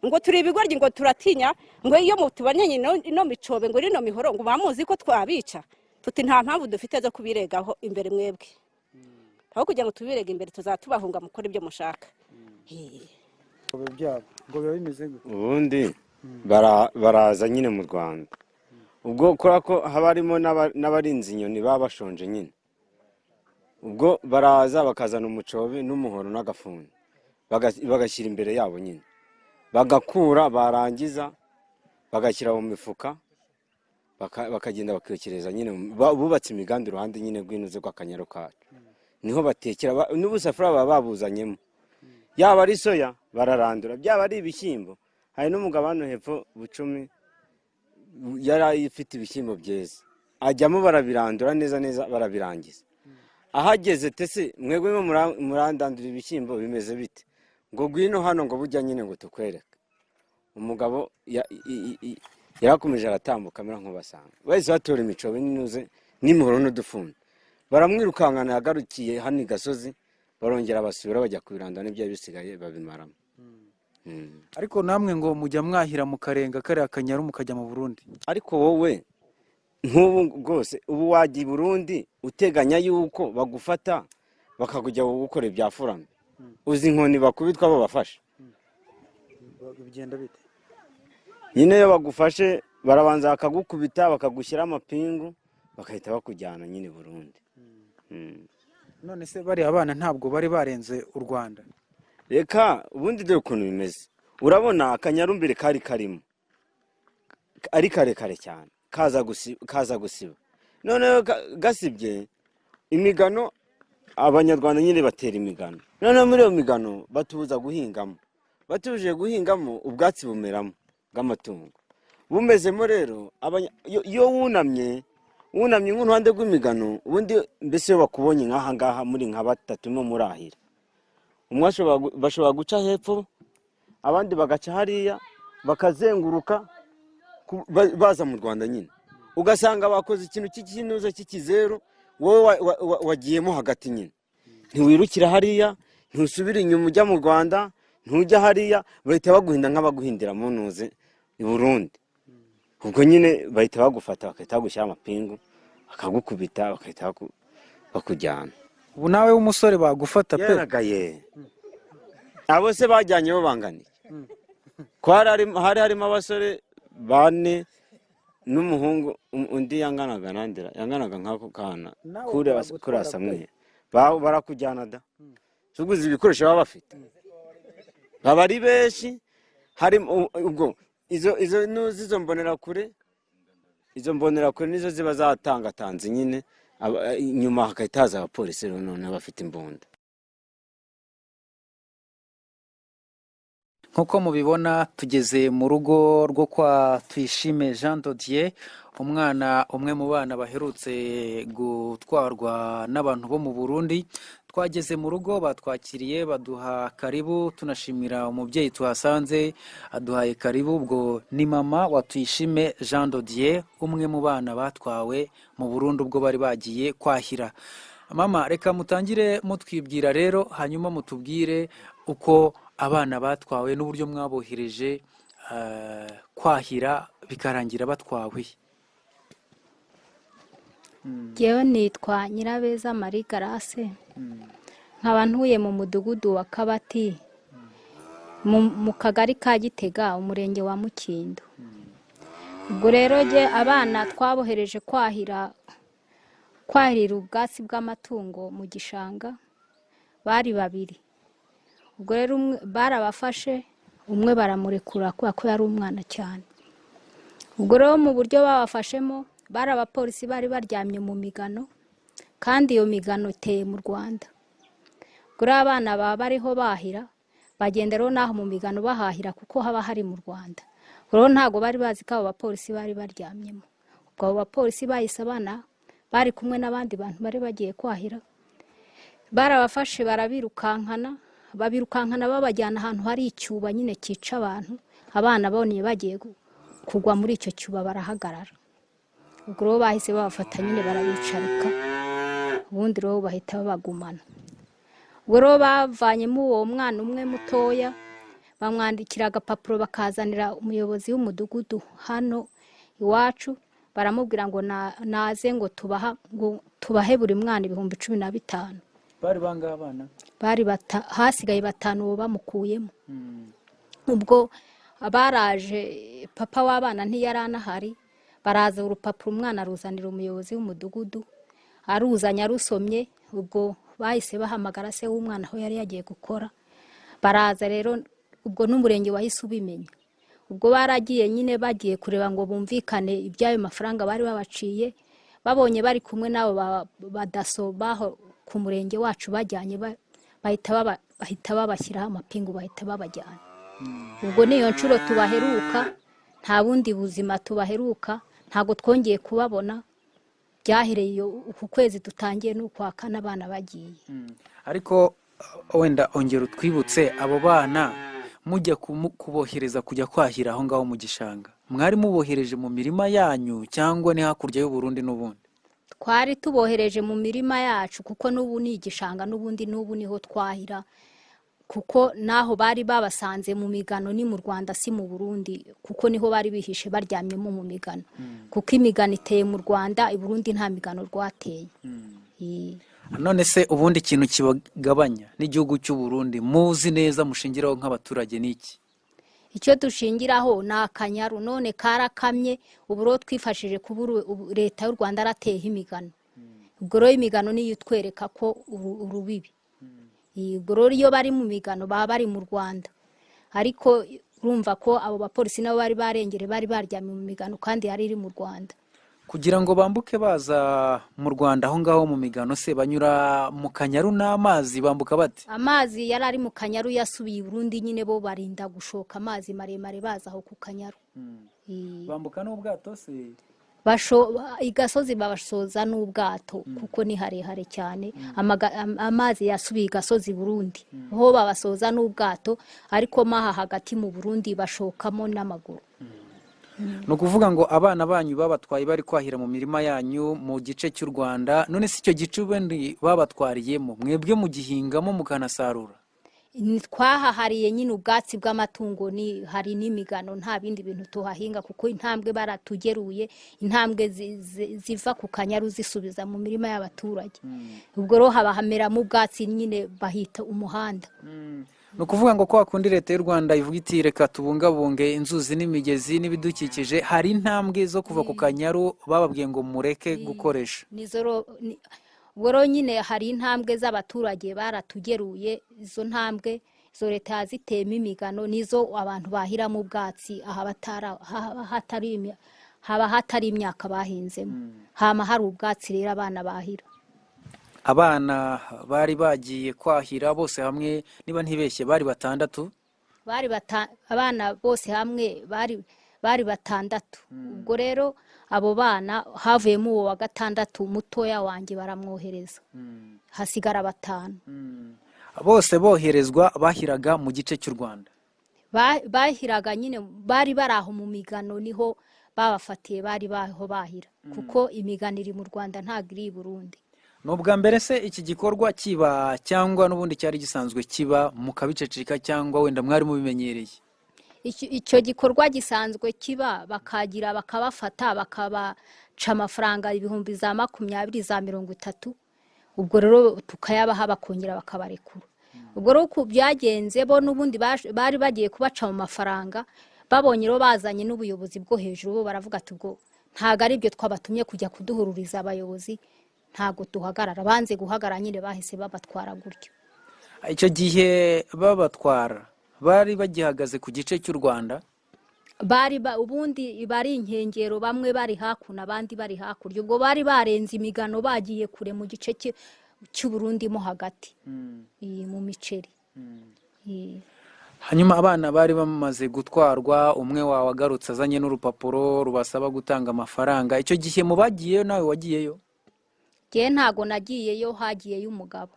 ngo turi ibigoryi ngo turatinya ngo iyo mutubonye ino micobe ngo ino mihoro ngo bamuzi ko twabica tuti nta mpamvu dufite zo kubiregaho imbere mwebwe aho kugira ngo tubirege imbere tuzatubahunga mukora ibyo mushaka ngo biba bimeze gute ubundi baraza nyine mu Rwanda ubwo kubera ko haba harimo n'abarinzi inyoni baba bashonje nyine ubwo baraza bakazana umucobe n'umuhoro n'agafuni bagashyira imbere yabo nyine bagakura barangiza bagashyira mu mifuka bakagenda bakiyokereza nyine bubatse imigambi iruhande nyine rw'inuze rw'akanyaro kacu niho batekera n'ubusafuriya baba babuzanyemo yaba ari soya bararandura byaba ari ibishyimbo hari n'umugabo hano hepfo Bucumi yari ifite ibishyimbo byeze ajyamo barabirandura neza neza barabirangiza ahageze tese mwebwe murandandura ibishyimbo bimeze bite ngo gwino hano ngo bujya nyine ngo tukwereke umugabo yarakomeje aratambuka amera nk'ubasanga bahise batora imicobe n'inuze n'imihoro n'udufuni baramwirukankana yagarukiye hano i Gasozi barongera basubira bajya kubirandura n'ibyo bisigaye babimaramo ariko namwe ngo mujya mwahira mu karenga kariya kanyaru mukajya mu Burundi ariko wowe nk'ubu rwose ubu wajya i Burundi uteganya yuko bagufata bakakujya gukora ibya furame uzi inkoni bakubitwa abo bafashe bigenda bite nyine iyo bagufashe barabanza bakagukubita bakagushyira amapingu bakahita bakujyana nyine i Burundi none se bari abana ntabwo bari barenze u Rwanda reka ubundi dore ukuntu bimeze urabona akanyarumbire kari karimo ari karekare cyane kaza gusiba noneho gasibye imigano abanyarwanda nyine batera imigano noneho muri iyo migano batubuza guhingamo batubuje guhingamo ubwatsi bumeramo bw'amatungo bumezemo rero iyo wunamye nk'uruhande rw'imigano ubundi mbese iyo bakubonye nk'aha ngaha muri nka batatu no murahira umwe bashobora guca hepfo abandi bagaca hariya bakazenguruka baza mu Rwanda nyine ugasanga bakoze ikintu cy'ikinuza cy'ikizeru wowe wagiyemo hagati nyine ntiwirukira hariya ntusubire inyuma ujya mu Rwanda ntujya hariya bahita baguhinda nk'abaguhindira mu ntuze i Burundi ubwo nyine bahita bagufata bakahita bagushyira amapingu bakagukubita bakahita bakujyana ubu nawe w'umusore bagufata pe yaragaye abo se bajyanye bo banganiye ko hari harimo abasore 4 n'umuhungu undi yanganaga nk'ako kana kuri asamwe barakujyana da suguze ibikoresho baba bafite baba ari benshi hari ubwo izo mbonerakure nizo ziba zatangatanze nyine inyuma hakahita haza abapolisi rero none bafite imbunda nk'uko mubibona tugeze mu rugo rwo kwa Tuyishime Jean Dodier umwana umwe mu bana baherutse gutwarwa n'abantu bo mu Burundi twageze mu rugo batwakiriye baduha karibu tunashimira umubyeyi tuhasanze aduhaye karibu ubwo ni mama wa Tuyishime Jean Dodier umwe mu bana batwawe mu Burundi ubwo bari bagiye kwahira mama reka mutangire mutwibwira rero hanyuma mutubwire uko abana batwawe n'uburyo mwabohereje kwahira bikarangira batwawe Jewe nitwa Nyirabeza Marie Grace nkaba ntuye mu mudugudu wa Kabati mu kagari ka Gitega umurenge wa Mukindo ubwo rero je abana twabohereje kwahirira ubwatsi bw'amatungo mu gishanga bari babiri ubwo rero barabafashe umwe baramurekura kubera ko yari umwana cyane ubwo rero mu buryo babafashemo bari abapolisi bari baryamye mu migano kandi iyo migano iteye mu Rwanda kuri abana baba bariho bahira bagenderaho naho mu migano bahahira kuko haba hari mu Rwanda rero ntago bari bazi ko abo bapolisi bari baryamyemo ubwo abo bapolisi bahise abana bari kumwe n'abandi bantu bari bagiye kwahira barabafashe barabirukankana babajyana ahantu hari icyuba nyine cyica abantu. Abana boniye bagiye kugwa muri icyo cyuba barahagarara. Ubwo rero bahise babafata nyine barabicarika, ubundi rero bahita babagumana. Ubwo rero bavanyemo uwo mwana umwe mutoya, bamwandikira agapapuro bakazanira umuyobozi w'umudugudu hano iwacu, baramubwira ngo naze ngo tubahe buri mwana 15,000. bari bangahe abana? Bari hasigaye 5 bamukuyemo. Ubwo baraje, papa w'abana ntiyaranahari, baraza urupapuro umwana aruzanira umuyobozi w'umudugudu, aruzanya rusomye. Ubwo bahise bahamagara se w'umwana aho yari yagiye gukora, baraza rero. Ubwo n'umurenge wahise ubimenya. Ubwo baragiye nyine bagiye kureba ngo bumvikane iby'ayo mafaranga bari babaciye, babonye bari kumwe nabo badaso baho ku murenge wacu bajyanye, bahita babashyiraho amapingu, bahita babajyana. Ubwo niyo nshuro tubaheruka, nta bundi buzima tubaheruka, ntago twongeye kubabona. Byahereye uku kwezi dutangiye n'ukwa kane abana bagiye. Ariko wenda ongera utwibutse abo bana mujya kubohereza kujya kwahira aho ngaho mu gishanga, mwari mubohereje mu mirima yanyu cyangwa ni hakurya y'u Burundi? N'ubundi twari tubohereje mu mirima yacu, kuko n'ubu ni igishanga, n'ubundi n'ubu niho twahira, kuko naho bari babasanze mu migano ni mu Rwanda si mu Burundi, kuko niho bari bihishe baryamyemo mu migano. Kuko imigano iteye mu Rwanda, i Burundi nta migano rwateye. None se ubundi ikintu kibagabanya n'igihugu cy'u Burundi muzi neza mushingiraho nk'abaturage niki? Icyo dushingiraho ni akanyaru, none karakamye. Ubu rero twifashije kuba leta y'u Rwanda arateyeho imigano. Ubwo rero imigano niyo itwereka ko urubibi. Ubwo rero iyo bari mu migano baba bari mu Rwanda, ariko urumva ko abo bapolisi nabo bari barengere, bari baryamye mu migano kandi yari iri mu Rwanda. Kugira ngo bambuke baza mu Rwanda aho ngaho mu migano, se banyura mu kanyaru n'amazi, bambuka bate? Amazi yari ari mu kanyaru, yasubiye i Burundi nyine, bo barinda gushoka amazi maremare baza aho ku kanyaru. Bambuka n'ubwato se? Igasozi babasoza n'ubwato, kuko ni harehare cyane. Amazi yasubiye igasozi Burundi, ho babasoza n'ubwato, ariko maha hagati mu Burundi bashokamo n'amaguru. Ni ukuvuga ngo abana banyu babatwaye bari kwahira mu mirima yanyu mu gice cy'u Rwanda. None si icyo gice ubundi babatwariyemo mwebwe mugihingamo mukanasarura? Twahahariye nyine ubwatsi bw'amatungo, hari n'imigano, nta bindi bintu tuhahinga, kuko intambwe baratugeruye, intambwe ziva ku kanyaru zisubiza mu mirima y'abaturage. Ubwo rero haba hameramo ubwatsi nyine bahita umuhanda. Ni ukuvuga ngo kwa kundi leta y'u Rwanda ivuga iti reka tubungabunge inzuzi n'imigezi n'ibidukikije, hari intambwe zo kuva ku kanyaru bababwiye ngo mureke gukoresha. Ubwo rero nyine hari intambwe z'abaturage baratugeruye, izo ntambwe izo leta yaziteyemo imigano, nizo abantu bahiramo ubwatsi, haba hatari imyaka bahinzemo, hama hari ubwatsi rero abana bahira. Abana bari bagiye kwahira bose hamwe, niba ntibeshye bari 6? Abana bose hamwe bari 6. Ubwo rero abo bana havuyemo uwo wa 6 mutoya wanjye baramwohereza, hasigara 5. Bose boherezwa bahiraga mu gice cy'u Rwanda? Bahiraga nyine, bari baraho mu migano, niho babafatiye, bari baho bahira, kuko imigano iri mu Rwanda ntabwo iri i Burundi. Nubwa mbere se iki gikorwa kiba cyangwa n'ubundi cyari gisanzwe kiba mukabiceceka, cyangwa wenda mwari mubimenyereye? Icyo gikorwa gisanzwe kiba, bakagira bakabafata bakabaca amafaranga 20,020 za 30. Ubwo rero tukayabaha bakongera bakabarekura. Ubwo rero ku byagenze bo n'ubundi bari bagiye kubaca mu mafaranga, babonye rero bazanye n'ubuyobozi bwo hejuru, bo baravuga ati ubwo ntago ari byo twabatumye kujya kuduhururiza abayobozi, ntago tuhagarara. Banze guhagarara nyine bahise babatwara gutyo. Icyo gihe babatwara bari bagihagaze ku gice cy'u Rwanda? Ubundi bari inkengero, bamwe bari hakuno abandi bari hakurya. Ubwo bari barenze imigano, bagiye kure mu gice cy'u Burundi mo hagati, mu miceri. Hanyuma abana bari bamaze gutwarwa, umwe wawe agarutse azanye n'urupapuro rubasaba gutanga amafaranga. Icyo gihe mu bagiyeyo nawe wagiyeyo? Ntago nagiyeyo, hagiyeyo umugabo.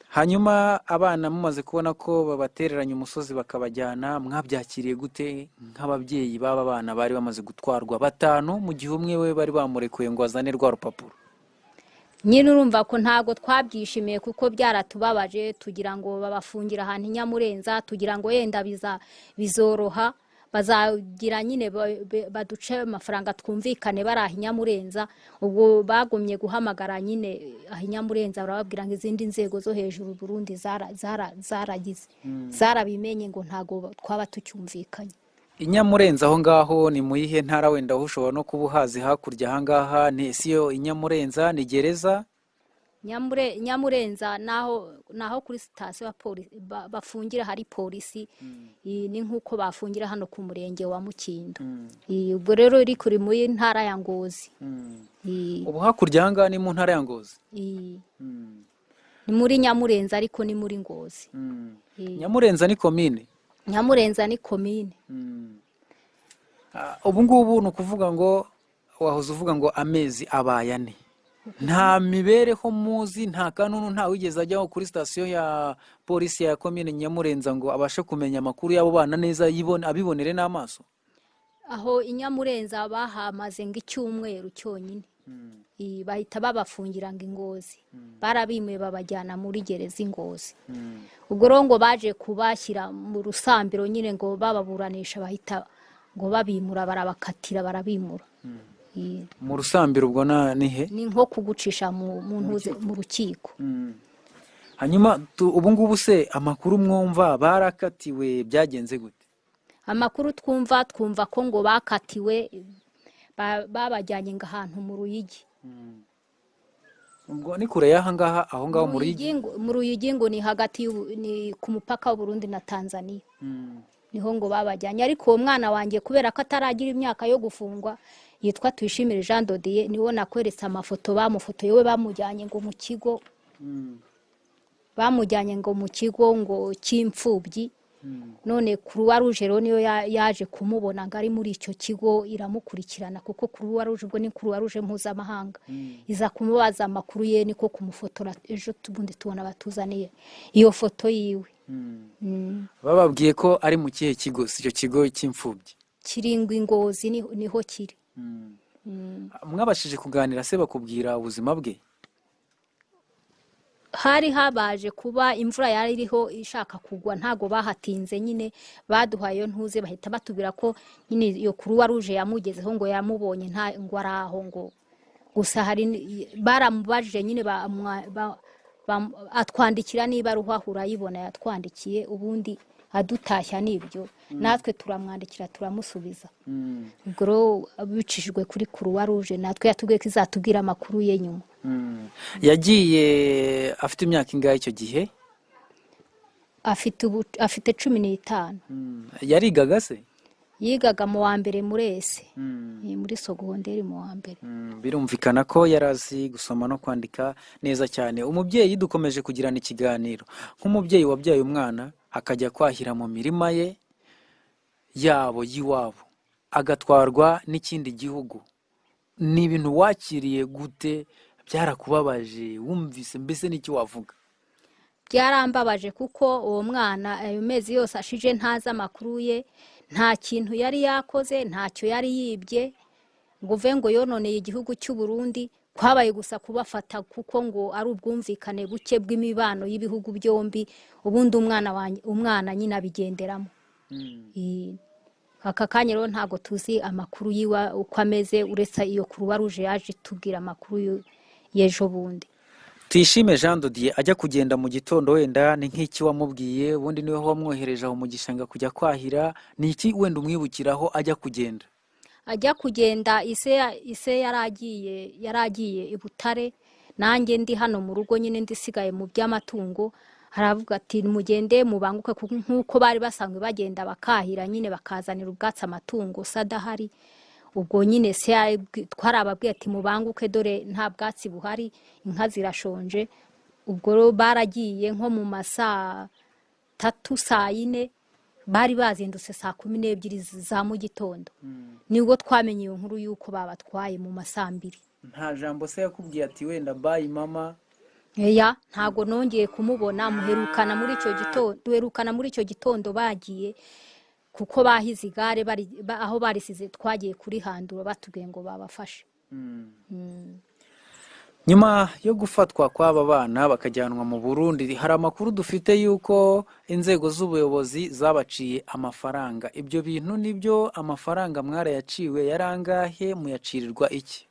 hanyuma abana mumaze kubona ko babatereranya umusozi bakabajyana mwabyakiriye gute nk'ababyeyi b'aba bana bari bamaze gutwarwa batanu mu gihe umwe we bari bamurekuye ngo azane rwa rupapuro? nyine urumva ko ntabwo twabyishimiye kuko byaratubabaje tugira ngo babafungire ahantu i Nyamurenza tugira ngo yenda bizoroha bazagira nyine baduce amafaranga twumvikane bari aho i Nyamurenza. ubwo bagumye guhamagara nyine aho i Nyamurenza barababwira ngo izindi nzego zo hejuru Burundi zarabimenye ngo ntago twaba tucyumvikanye. I Nyamurenza aho ngaho ni mu yihe ntara wenda aho ushobora no kuba uhazi hakurya aha ngaha ni siyo i Nyamurenza ni gereza? Nyamurenza naho kuri sitasiyo ya polisi bafungira hari polisi ni nk'uko bafungira hano ku murenge wa Mukindo. ubwo rero iri kuri mu ntara ya Ngozi. ubu hakurya aha ngaha ni mu ntara ya Ngozi? ni muri Nyamurenza ariko ni muri Ngozi. Nyamurenza ni komine? Nyamurenza ni komine. ubu ngubu ni ukuvuga ngo wahoze uvuga ngo amezi abaye ane nta mibereho muzi nta kanunu nta wigeze ajyaho kuri sitasiyo ya polisi ya komine Nyamurenza ngo abashe kumenya amakuru y'abo bana neza abibonere n'amaso? aho i Nyamurenza bahamaze ngo icyumweru cyonyine bahita babafungira ngo Ingozi barabimuye babajyana muri gereza Ingozi. ubwo rero ngo baje kubashyira mu rusambiro nyine ngo bababuranisha bahita ngo babimura barabakatira barabimura. mu rusambiro ubwo ni he? ni nko kugucisha mu rukiko. hanyuma ubu ngubu se amakuru mwumva barakatiwe byagenze gute? amakuru twumva ko ngo bakatiwe babajyanye ngo ahantu mu Ruyigi. ubwo ni kure y'aha ngaha aho ngaho mu Ruyigi? mu Ruyigi ngo ni hagati ni ku mupaka w'Uburundi na Tanzania. niho ngo babajyanye ariko uwo mwana wanjye kubera ko ataragira imyaka yo gufungwa yitwa Tuyishimire Jean Dodier niwo nakweretse amafoto bamufotoye we bamujyanye ngo mu kigo ngo cy'imfubyi. none Croix Rouge rero niyo yaje kumubona ngo ari muri icyo kigo iramukurikirana kuko Croix Rouge ubwo ni Croix Rouge mpuzamahanga iza kumubaza amakuru ye niko kumufotora ejo tubundi tubona batuzaniye iyo foto yiwe. bababwiye ko ari mu kihe kigo? si icyo kigo cy'imfubyi kiringwa Ingozi niho kiri. mwabashije kuganira se bakubwira ubuzima bwe? hari habaje kuba imvura yari iriho ishaka kugwa ntago bahatinze nyine baduhaye ntuze bahita batubwira ko nyine iyo Croix Rouge yamugezeho ngo yamubonye ngo araho ngo gusa hari baramubajije nyine atwandikira niba ruhahura yibona yatwandikiye ubundi adutashya nibyo natwe turamwandikira turamusubiza. ubwo rero bicishijwe kuri Croix Rouge natwe yatubwiye ko izatubwira amakuru ye nyuma. yagiye afite imyaka ingahe icyo gihe? afite 15. yarigaga se? yigaga mu wa mbere muri muri sogonderi mu wa mbere. birumvikana ko yari azi gusoma no kwandika neza cyane. umubyeyi dukomeje kugirana ikiganiro nk'umubyeyi wabyaye umwana akajya kwahira mu mirima ye y'iwabo agatwarwa n'ikindi gihugu, ni ibintu wakiriye gute? byarakubabaje? wumvise mbese n'icyo wavuga? byarambabaje kuko uwo mwana ayo mezi yose ashije ntazi amakuru ye, nta kintu yari yakoze, ntacyo yari yibye ngo uve ngo yononeye igihugu cy'u Burundi. kwabaye gusa kubafata kuko ngo ari ubwumvikane buke bw'imibano y'ibihugu byombi, ubundi umwana nyine abigenderamo. aka kanya rero ntago tuzi amakuru yiwa uko ameze uretse iyo Croix Rouge yaje tubwira amakuru y'ejo bundi. Tuyishime Jean Dodier ajya kugenda mu gitondo wenda ni nk'iki wamubwiye? ubundi niwe wamwohereje aho mu gishanga kujya kwahira, ni iki wenda umwibukiraho ajya kugenda? ajya kugenda ise yaragiye i Butare, nanjye ndi hano mu rugo nyine ndisigaye mu by'amatungo. haravuga ati mugende mubanguke nk'uko bari basanzwe bagenda bakahira nyine bakazanira ubwatsi amatungo sadahari. ubwo nyine se twarababwiye ati mubanguke dore nta bwatsi buhari, inka zirashonje. ubwo baragiye nko mu masaa 3 saa 4 bari bazindutse saa 12 za mu gitondo. nibwo twamenye iyo nkuru yuko babatwaye mu masaa 2. nta jambo se yakubwiye ati wenda bye mama ntago nongeye kumubona, muherukana muri icyo gitondo bagiye kuko bahize igare aho barisize, twagiye kuri handuro batubwiye ngo babafashe. nyuma yo gufatwa kw'aba bana bakajyanwa mu Burundi, hari amakuru dufite yuko inzego z'ubuyobozi zabaciye amafaranga. Ibyo bintu nibyo? Amafaranga mwarayaciwe yarangahe? Muyacirirwa iki?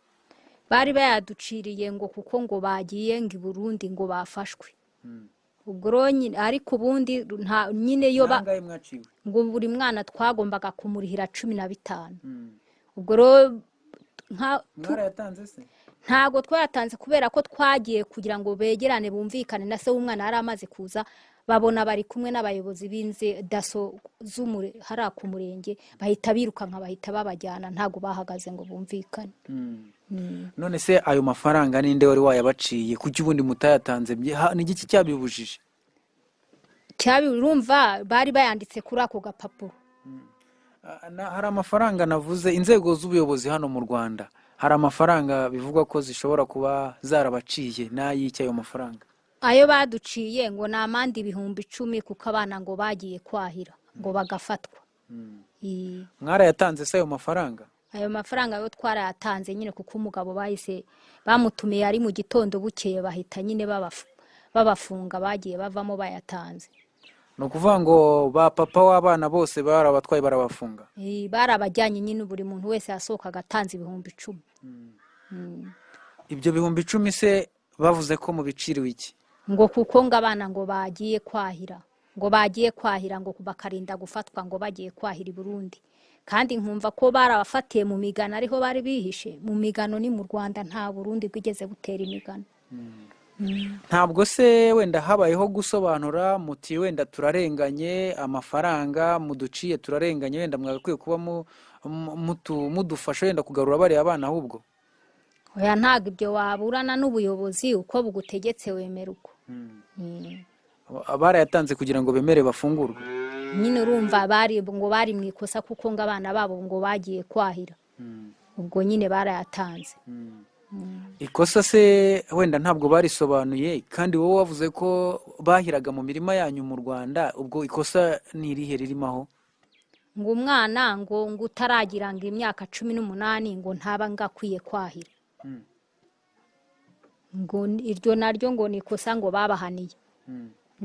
Bari bayaduciriye ngo kuko ngo bagiye ngo i Burundi ngo bafashwe. ubwo nyine, ariko ubundi nyine yo ngo buri mwana twagombaga kumurihira 15. ubwo rero mwarayatanze se? Ntago twayatanze kubera ko twagiye kugira ngo begerane bumvikane na se w'umwana yari amaze kuza, babona bari kumwe n'abayobozi binze daso hari ku murenge, bahita birukanka bahita babajyana, ntago bahagaze ngo bumvikane. None se ayo mafaranga ninde wari wayabaciye? Kuki ubundi mutayatanze? Ni iki cyabibujije? Urumva bari bayanditse kuri ako gapapuro. Hari amafaranga navuze, inzego z'ubuyobozi hano mu Rwanda hari amafaranga bivugwa ko zishobora kuba zarabaciye. N'ay'icyo ayo mafaranga? Ayo baduciye ngo ni amande 10,000 kuko abana ngo bagiye kwahira ngo bagafatwa. Mwarayatanze se ayo mafaranga? Ayo mafaranga yo twarayatanze nyine kuko umugabo bahise bamutumiye ari mu gitondo bukeye, bahita nyine babafunga, bagiye bavamo bayatanze. No kuvuga ngo ba papa w'abana bose barabatwaye barabafunga? Barabajyanye nyine, buri muntu wese yasohoka agatanze 10,000. Ibyo 10,000 se bavuze ko mu biciriwe iki? Ngo kuko ngo abana ngo bagiye kwahira ngo bakarinda gufatwa ngo bagiye kwahira i Burundi, kandi nkumva ko barabafatiye mu migano ariho bari bihishe. Mu migano ni mu Rwanda, nta Burundi bwigeze butera imigano. Ntabwo se wenda habayeho gusobanura muti wenda turarenganye, amafaranga muduciye turarenganye, wenda mwagakwiye kuba mudufasha wenda kugarura bari abana? Ahubwo oya, ntago ibyo waburana n'ubuyobozi, uko bugutegetse wemera uko. Barayatanze kugira ngo bemere bafungurwe. Nyine urumva bari mu ikosa kuko ngo abana babo ngo bagiye kwahira. Ubwo nyine barayatanze. Ikosa se wenda ntabwo barisobanuye, kandi wowe wavuze ko bahiraga mu mirima yanyu mu Rwanda. Ubwo ikosa ni irihe ririmo aho? Ngo umwana ngo utaragira ngo imyaka 18 ngo ntaba ngakwiye kwahira. Ngo iryo naryo ngo ni ikosa ngo babahaniye.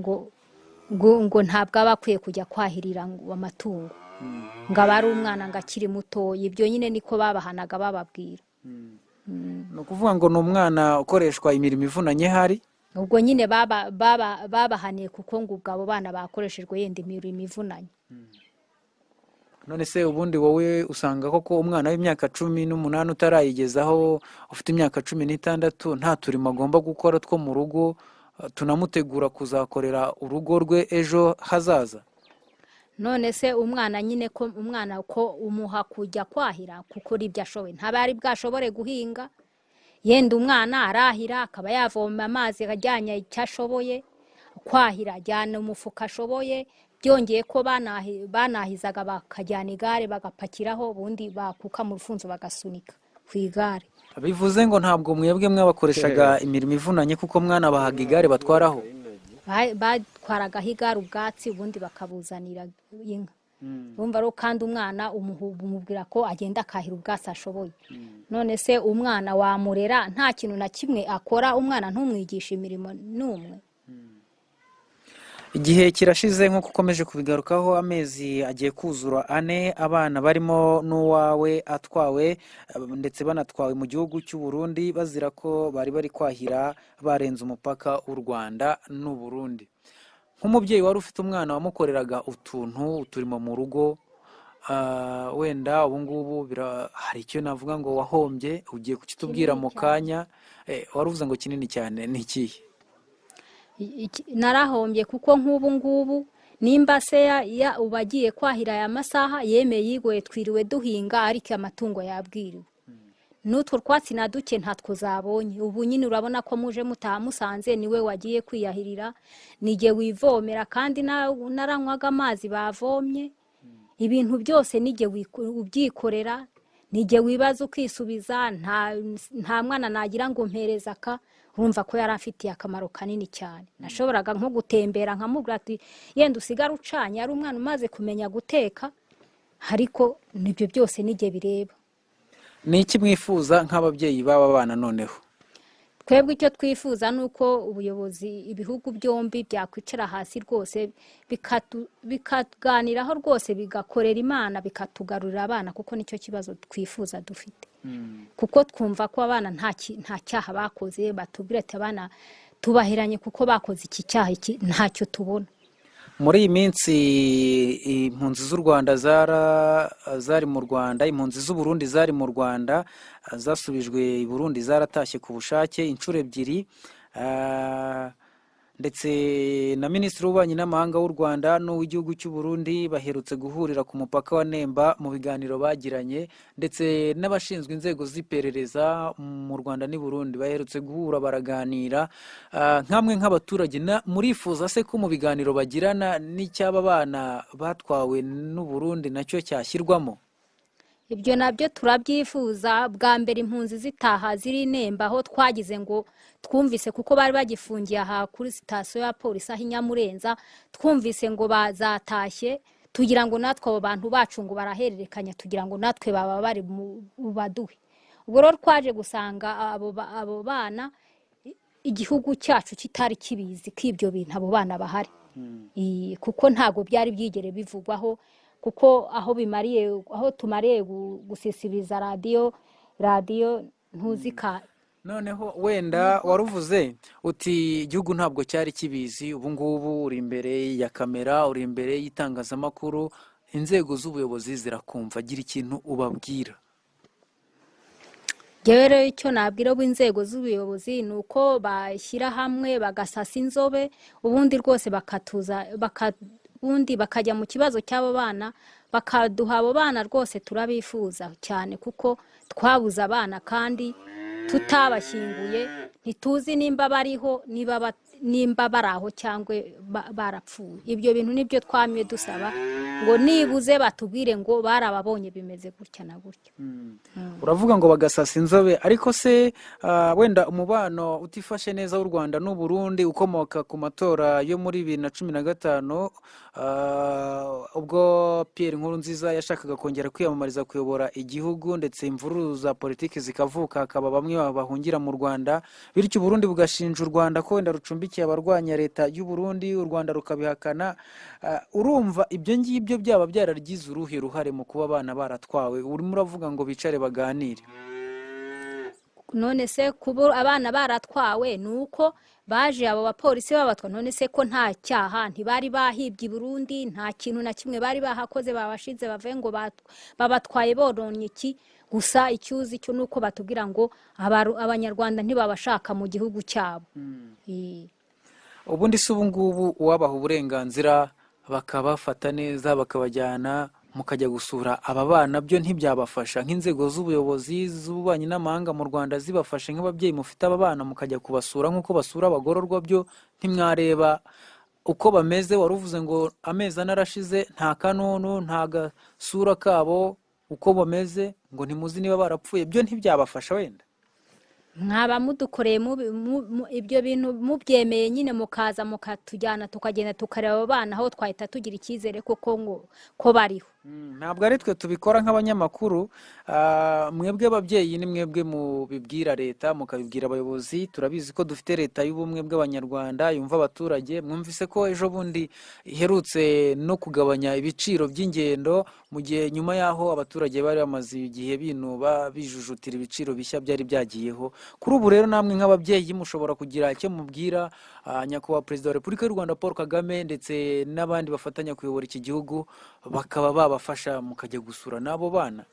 ngo ntabwo abakwiye kujya kwahirira ngo amatungo, ngo abari umwana ngo akiri muto. Ibyo nyine niko babahanaga bababwira. No kuvuga ngo ni umwana ukoreshwa imirimo ivunanye hari? Ubwo nyine babahaniye kuko ngo abo bana bakoreshejwe yenda imirimo ivunanye. None se ubundi wowe usanga koko umwana w'imyaka 18 utarayigezaho, ufite imyaka 16, nta turimo agomba gukora two mu rugo, tunamutegura kuzakorera urugo rwe ejo hazaza? None se umwana nyine ko umwana ko umuha kujya kwahira kuko ibyo ashoboye, ntabari bwashobore guhinga. Yenda umwana arahira akaba yavoma amazi akajyanya icyo ashoboye, kwahira ajyana umufuka ashoboye. Byongeye ko banahizaga bakajyana igare bagapakiraho, ubundi bakuka mu rufunzo bagasunika ku igare. Bivuze ngo ntabwo mwebwe mwabakoreshaga imirimo ivunanye kuko mwana bahaga igare batwaraho? Batwaragaho igare ubwatsi, ubundi bakabuzanira inka. Urumva rero kandi umwana umubwira ko agenda akahira ubwatsi ashoboye. None se umwana wamurera nta kintu na kimwe akora, umwana ntumwigisha imirimo n'umwe? Igihe kirashize nk'uko ukomeje kubigarukaho, amezi agiye kuzura 4, abana barimo n'uwawe atwawe ndetse banatwawe mu gihugu cy'u Burundi bazira ko bari kwahira barenze umupaka w'u Rwanda n'u Burundi. Nk'umubyeyi wari ufite umwana wamukoreraga uturimo mu rugo, wenda ubu ngubu hari icyo navuga ngo wahombye, ugiye kukitubwira mu kanya. Waruvuze ngo kinini cyane, ni ikihe? Narahombye kuko nk'ubu ngubu nimba se ubagiye kwahira aya masaha yemeye yigoye twiriwe duhinga, ariko amatungo yabwiriwe. N'utwo twatsi na duke ntatwo zabonye. Ubu nyine urabona ko muje mutamusanze niwe wagiye kwiyahirira, nige wivomera, kandi naranywaga amazi bavomye. Ibintu byose nige ubyikorera, nijye wibaza ukisubiza nta mwana nagira ngo mpereze aka urumva ko yari afitiye akamaro kanini cyane. Nashoboraga nko gutembera nkamubwira ati yenda usigara ucanye, ari umwana umaze kumenya guteka, ariko nibyo byose nijye bireba. ni iki mwifuza nk'ababyeyi b'aba bana noneho? Twebwe icyo twifuza ni uko ubuyobozi ibihugu byombi byakwicara hasi rwose bikaganiraho rwose, bigakorera Imana, bikatugarurira abana, kuko nicyo kibazo twifuza dufite. Kuko twumva ko abana nta cyaha bakoze, batubwira ati abana tubahiranye kuko bakoze iki cyaha iki ntacyo tubona. Muri iyi minsi impunzi z'u Rwanda zari mu Rwanda, impunzi z'u Burundi zari mu Rwanda, zasubijwe i Burundi zaratashye ku bushake inshuro ebyiri, ndetse na Minisitiri w'Ububanyi n'Amahanga w'u Rwanda n'uw'igihugu cy'u Burundi baherutse guhurira ku mupaka wa Nemba mu biganiro bagiranye, ndetse n'abashinzwe inzego z'iperereza mu Rwanda n'i Burundi baherutse guhura baraganira. Nkamwe nk'abaturage murifuza se ko mu biganiro bagirana n'icyaba bana batwawe n'u Burundi nacyo cyashyirwamo? Ibyo nabyo turabyifuza. Bwa mbere impunzi zitaha ziri Nemba aho twagize ngo twumvise, kuko bari bagifungiye aha kuri sitasiyo ya polisi aho i Nyamurenza, twumvise ngo bazatashye, tugira ngo natwe abo bantu bacu ngo barahererekanya, tugira ngo natwe baba bari mu baduhe. Ubwo rero twaje gusanga abo bana igihugu cyacu kitari kibizi ko ibyo bintu abo bana bahari, kuko ntago byari byigere bivugwaho, kuko aho tumariye gusisiriza radiyo ntuzika. Noneho wenda waruvuze uti igihugu ntabwo cyari kibizi, ubu ngubu uri imbere ya kamera, uri imbere y'itangazamakuru, inzego z'ubuyobozi zirakumva, gira ikintu ubabwira. Rero icyo nabwira inzego z'ubuyobozi ni uko bashyira hamwe bagasasa inzobe, ubundi rwose ubundi bakajya mu kibazo cy'abo bana, bakaduha abo bana. Rwose turabifuza cyane kuko twabuze abana kandi tutabashyinguye, ntituzi nimba bariho, nimba bari aho cyangwa barapfuye. Ibyo bintu nibyo twamye dusaba, ngo nibuze batubwire ngo barababonye bimeze gutya na gutya. Uravuga ngo bagasasa inzobe, ariko se wenda umubano utifashe neza w'u Rwanda n'u Burundi ukomoka ku matora yo muri 2015, ubwo Pierre Nkurunziza yashakaga kongera kwiyamamariza kuyobora igihugu, ndetse imvururu za politiki zikavuka, hakaba bamwe bahungira mu Rwanda, bityo Burundi bugashinja u Rwanda ko wenda rucumbikiye abarwanya leta y'u Burundi, u Rwanda rukabihakana. Urumva ibyo ngibyo byaba byaragize uruhe ruhare mu kuba abana baratwawe? Urimo uravuga ngo bicare baganire. None se kuba abana baratwawe ni uko baje abo bapolisi babatwa? None se ko nta cyaha, ntibari bahibye i Burundi, nta kintu na kimwe bari bahakoze, babashize bavuye ngo babatwaye bononye iki? Gusa icyuzi cyo nuko batubwira ngo abanyarwanda ntibabashaka mu gihugu cyabo. Ubundi se ubu ngubu uwabaha uburenganzira bakabafata neza bakabajyana mukajya gusura aba bana, byo ntibyabafasha? Nk'inzego z'ubuyobozi z'ububanyi n'amahanga mu Rwanda zibafashe nk'ababyeyi mufite aba bana mukajya kubasura nk'uko basura abagororwa, byo ntimwareba uko bameze? Waruvuze ngo amezi arashize, nta kanunu, nta gasura kabo uko bameze, ngo ntimuzi niba barapfuye, byo ntibyabafasha? Wenda mwaba mudukoreye ibyo bintu mubyemeye nyine, mukaza mukatujyana tukagenda tukareba abo bana, aho twahita tugira icyizere ko bariho. Ntabwo ari twe tubikora nk'abanyamakuru, mwebwe ababyeyi ni mwebwe mubibwira leta, mukabibwira abayobozi. Turabizi ko dufite leta y'ubumwe bw'abanyarwanda yumva abaturage. Mwumvise ko ejo bundi iherutse no kugabanya ibiciro by'ingendo, mu gihe nyuma y'aho abaturage bari bamaze igihe binuba bijujutira ibiciro bishya byari byagiyeho. Kuri ubu rero namwe nk'ababyeyi mushobora kugira icyo mubwira nyakubahwa Perezida wa Repubulika y'u Rwanda Paul Kagame, ndetse n'abandi bafatanya kuyobora iki gihugu, bakaba babafasha mukajya gusura n'abo bana.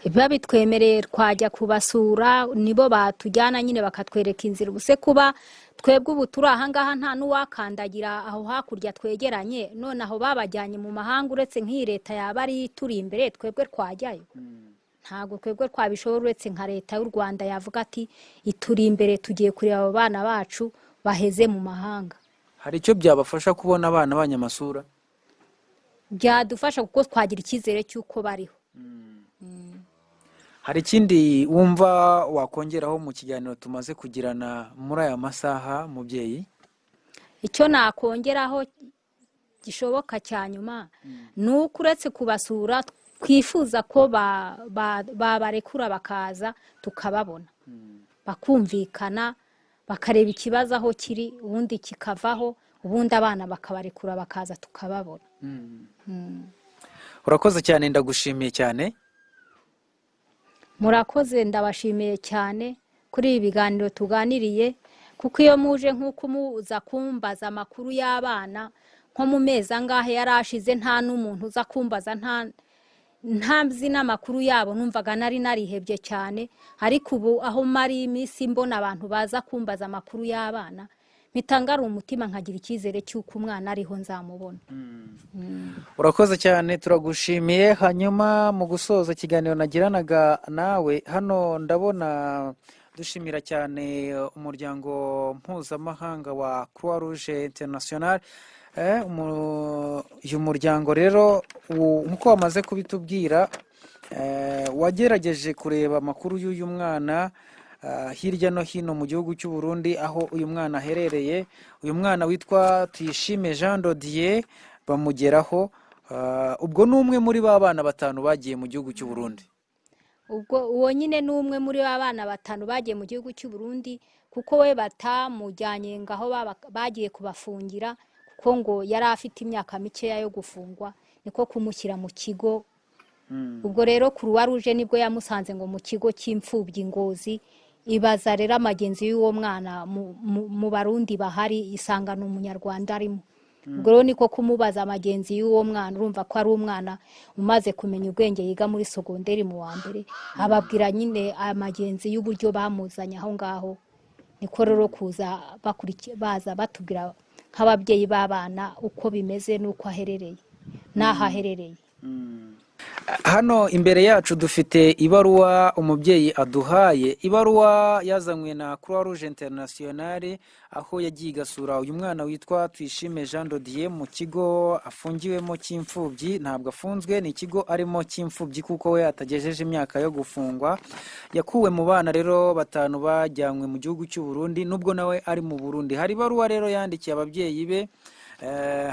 Biba bitwemereye twajya kubasura, nibo batujyana nyine bakatwereka inzira. Ubuse kuba twebwe ubu turi ahangaha nta n'uwakandagira aho hakurya twegeranye, none aho babajyanye mu mahanga, uretse nk'iyi leta yaba ari turi imbere, twebwe twajyayo? Ntabwo twebwe twabishobora, uretse nka leta y'u Rwanda yavuga ati ituri imbere, tugiye kureba abo bana bacu baheze mu mahanga. Hari icyo byabafasha kubona abana banyamasura? Byadufasha kuko twagira icyizere cy'uko bariho. hari ikindi wumva wakongeraho mu kiganiro tumaze kugirana muri aya masaha mubyeyi? icyo nakongeraho gishoboka cya nyuma ni uko uretse kubasura twifuza ko babarekura bakaza tukababona bakumvikana bakareba ikibazo aho kiri ubundi kikavaho ubundi abana bakabarekura bakaza tukababona. urakoze cyane, ndagushimiye cyane. Murakoze, ndabashimiye cyane kuri ibi biganiro tuganiriye, kuko iyo muje nk'uko muza kumbaza amakuru y'abana nko mu mezi angahe yarashize nta n'umuntu uza kumbaza ntazi n'amakuru yabo, numvaga nari narihebye cyane. Ariko ubu aho mari iminsi mbona abantu baza kumbaza amakuru y'abana, mpitangara umutima nkagira icyizere cy'uko umwana ariho nzamubona. urakoze cyane, turagushimiye. hanyuma mu gusoza ikiganiro nagiranaga nawe hano, ndabona dushimira cyane umuryango mpuzamahanga wa Croix Rouge International. uyu muryango rero nk'uko wamaze kubitubwira, wagerageje kureba amakuru y'uyu mwana hirya no hino mu gihugu cy'u Burundi aho uyu mwana aherereye. uyu mwana witwa Tuyishime Jean Dodier bamugeraho. ubwo ni umwe muri ba bana batanu bagiye mu gihugu cy'u Burundi. Ubwo uwo nyine ni umwe muri ba bana batanu bagiye mu gihugu cy'u Burundi, kuko we batamujyanye ngaho bagiye kubafungira, kuko ngo yari afite imyaka mikeya yo gufungwa, niko kumushyira mu kigo. ubwo rero Croix Rouge nibwo yamusanze ngo mu kigo cy'imfubyi Ngozi. ibaza rero amagenzi y'uwo mwana mu Barundi bahari, isanga ni umunyarwanda arimo. ubwo rero niko kumubaza amagenzi y'uwo mwana, urumva ko ari umwana umaze kumenya ubwenge, yiga muri sogonderi mu wa mbere. ababwira nyine amagenzi y'uburyo bamuzanye aho ngaho. niko rero kuza baza batubwira nk'ababyeyi b'abana uko bimeze n'uko aherereye n'aho aherereye. hano imbere yacu dufite ibaruwa umubyeyi aduhaye. ibaruwa yazanywe na Croix Rouge International, aho yagiye igasura uyu mwana witwa Tuyishime Jean Dodier mu kigo afungiwemo cy'imfubyi. ntabwo afunzwe, ni ikigo arimo cy'imfubyi kuko we atagejeje imyaka yo gufungwa. yakuwe mu bana rero batanu bajyanywe mu gihugu cy'u Burundi, nubwo nawe ari mu Burundi. hari ibaruwa rero yandikiye ababyeyi be.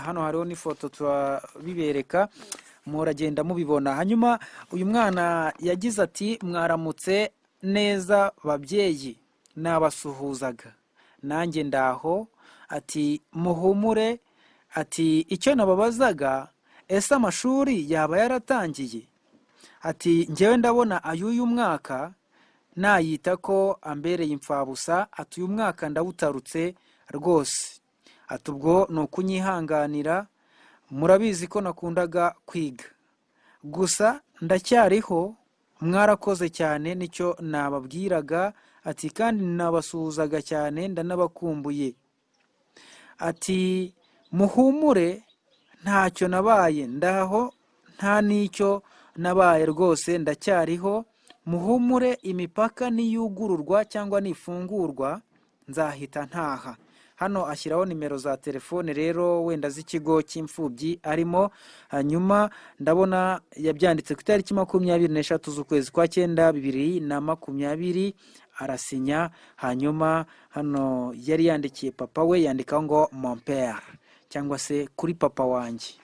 hano hariho n'ifoto turabibereka, muragenda mubibona. hanyuma uyu mwana yagize ati, mwaramutse neza babyeyi, nabasuhuzaga nanjye ndaho. ati muhumure. ati icyo nababazaga, ese amashuri yaba yaratangiye? ati njyewe ndabona ay'uyu mwaka nayita ko ambereye imfabusa. ati uyu mwaka ndawutarutse rwose. ati ubwo ni ukunyihanganira, murabizi ko nakundaga kwiga, gusa ndacyariho. mwarakoze cyane, nicyo nababwiraga. ati kandi nabasuhuzaga cyane, ndanabakumbuye. ati muhumure, ntacyo nabaye, ndaho, nta n'icyo nabaye rwose, ndacyariho. muhumure, imipaka niyugururwa cyangwa nifungurwa nzahita ntaha. hano ashyiraho nimero za telefone rero wenda z'ikigo cy'imfubyi arimo. hanyuma ndabona yabyanditse ku itariki 24 z'ukwezi kwa 9 2020, arasinya. hanyuma hano yari yandikiye papa we, yandikaho ngo mon père, cyangwa se kuri papa wanjye.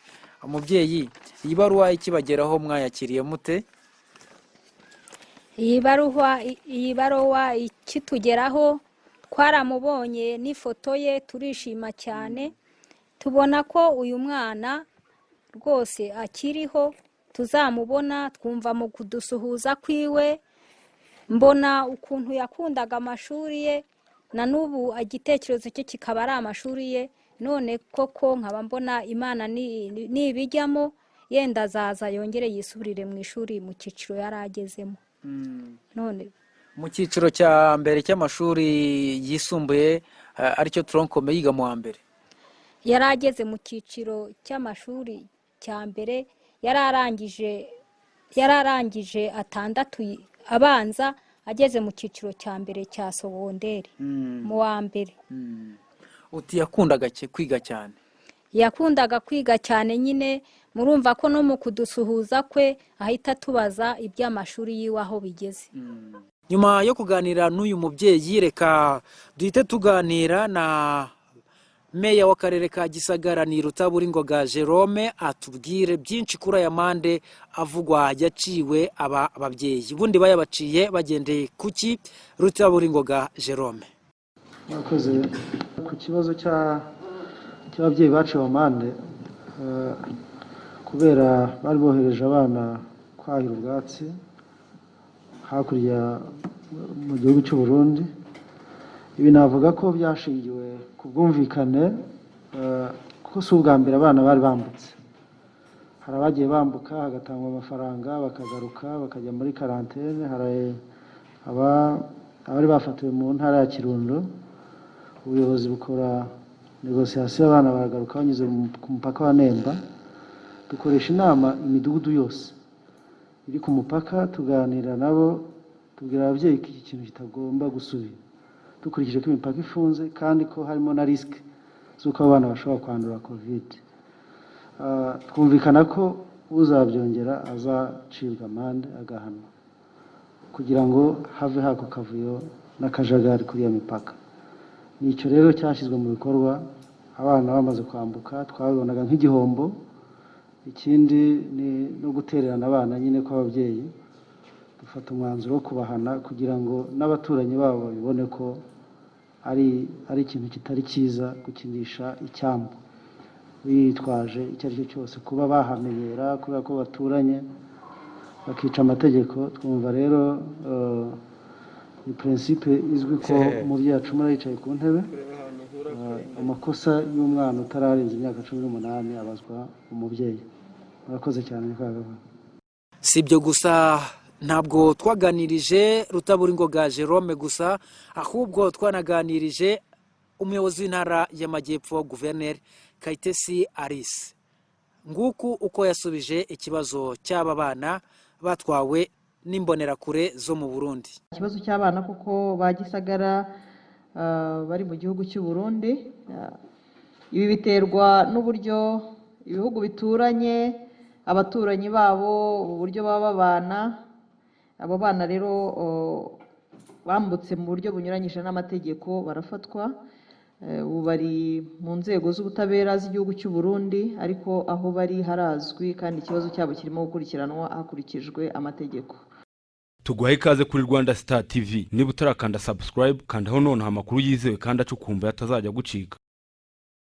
umubyeyi, iyi baruwa ikibageraho mwayakiriye mute? iyi baruwa ikitugeraho twaramubonye n'ifoto ye, turishima cyane. tubona ko uyu mwana rwose akiriho, tuzamubona. twumva mu kudusuhuza kwiwe, mbona ukuntu yakundaga amashuri ye, na n'ubu igitekerezo cye kikaba ari amashuri ye. none koko nkaba mbona Imana nibijyamo, yenda azaza yongere yisubirire mu ishuri mu cyiciro yari agezemo. none mu cyiciro cya mbere cy'amashuri yisumbuye, aricyo tronkome, yiga mu wa mbere. yari ageze mu cyiciro cy'amashuri cya mbere, yari arangije atandatu abanza, ageze mu cyiciro cya mbere cya sogonderi mu wa mbere. uti yakundaga kwiga cyane? yakundaga kwiga cyane nyine. murumva ko no mu kudusuhuza kwe ahita tubaza iby'amashuri yiwe aho bigeze. nyuma yo kuganira n'uyu mubyeyi reka duhite tuganira na meya w'akarere ka Gisagara ni Rutaburingoga Jerome atubwire byinshi kuri aya mande avugwa yaciwe aba babyeyi ubundi bayabaciye bagendeye kuki. Rutaburingoga Jerome: Mwakoze ku kibazo cy'ababyeyi baciwe amande kubera bari bohereje abana kwahira ubwatsi hakurya mu gihugu cy'u Burundi. Ibi navuga ko byashingiwe ku bwumvikane kuko si ubwa mbere abana bari bambutse. Hari abagiye bambuka hagatangwa amafaranga bakagaruka bakajya muri karantene. Hari abari bafatiwe mu ntara ya Kirundo, ubuyobozi bukora negosiyasiyo abana baragaruka banyuze ku mupaka wa Nemba. Dukoresha inama imidugudu yose iri ku mupaka, tuganira nabo, tubwira ababyeyi ko iki kintu kitagomba gusubira, dukurikije ko imipaka ifunze kandi ko harimo na risike z'uko abana bashobora kwandura covid. Twumvikana ko uzabyongera azacibwa amande agahanwa kugira ngo have hako kavuyo n'akajagari kuri iyo mipaka. Nicyo rero cyashyizwe mu bikorwa. Abana bamaze kwambuka twabibonaga nk'igihombo. Ikindi ni no gutererana abana nyine kw'ababyeyi, dufata umwanzuro wo kubahana kugira ngo n'abaturanyi babo babibone ko ari ikintu kitari cyiza gukinisha icyambu bitwaje icyo ari cyo cyose, kuba bahamenyera kubera ko baturanye bakica amategeko. Twumva rero ni principe izwi ko umubyeyi acumura yicaye ku ntebe. Amakosa y'umwana utararenza imyaka 18 abazwa umubyeyi. Murakoze cyane. Si ibyo gusa, ntabwo twaganirije Rutaburingoga Jerome gusa, ahubwo twanaganirije umuyobozi w'intara y'Amajyepfo Guvernor Kayitesi Alice. Nguku uko yasubije ikibazo cy'aba bana batwawe n'imbonerakure zo mu Burundi. Ikibazo cy'abana kuko ba Gisagara bari mu gihugu cy'u Burundi, ibi biterwa n'uburyo ibihugu bituranye, abaturanyi babo uburyo baba babana. Abo bana rero bambutse mu buryo bunyuranyije n'amategeko barafatwa. Ubu bari mu nzego z'ubutabera z'igihugu cy'u Burundi, ariko aho bari harazwi kandi ikibazo cyabo kirimo gukurikiranwa hakurikijwe amategeko. Tuguhaye ikaze kuri Rwanda Star TV. Niba utarakanda subscribe kandaho none amakuru yizewe kandi acukumbuye atazajya gucika.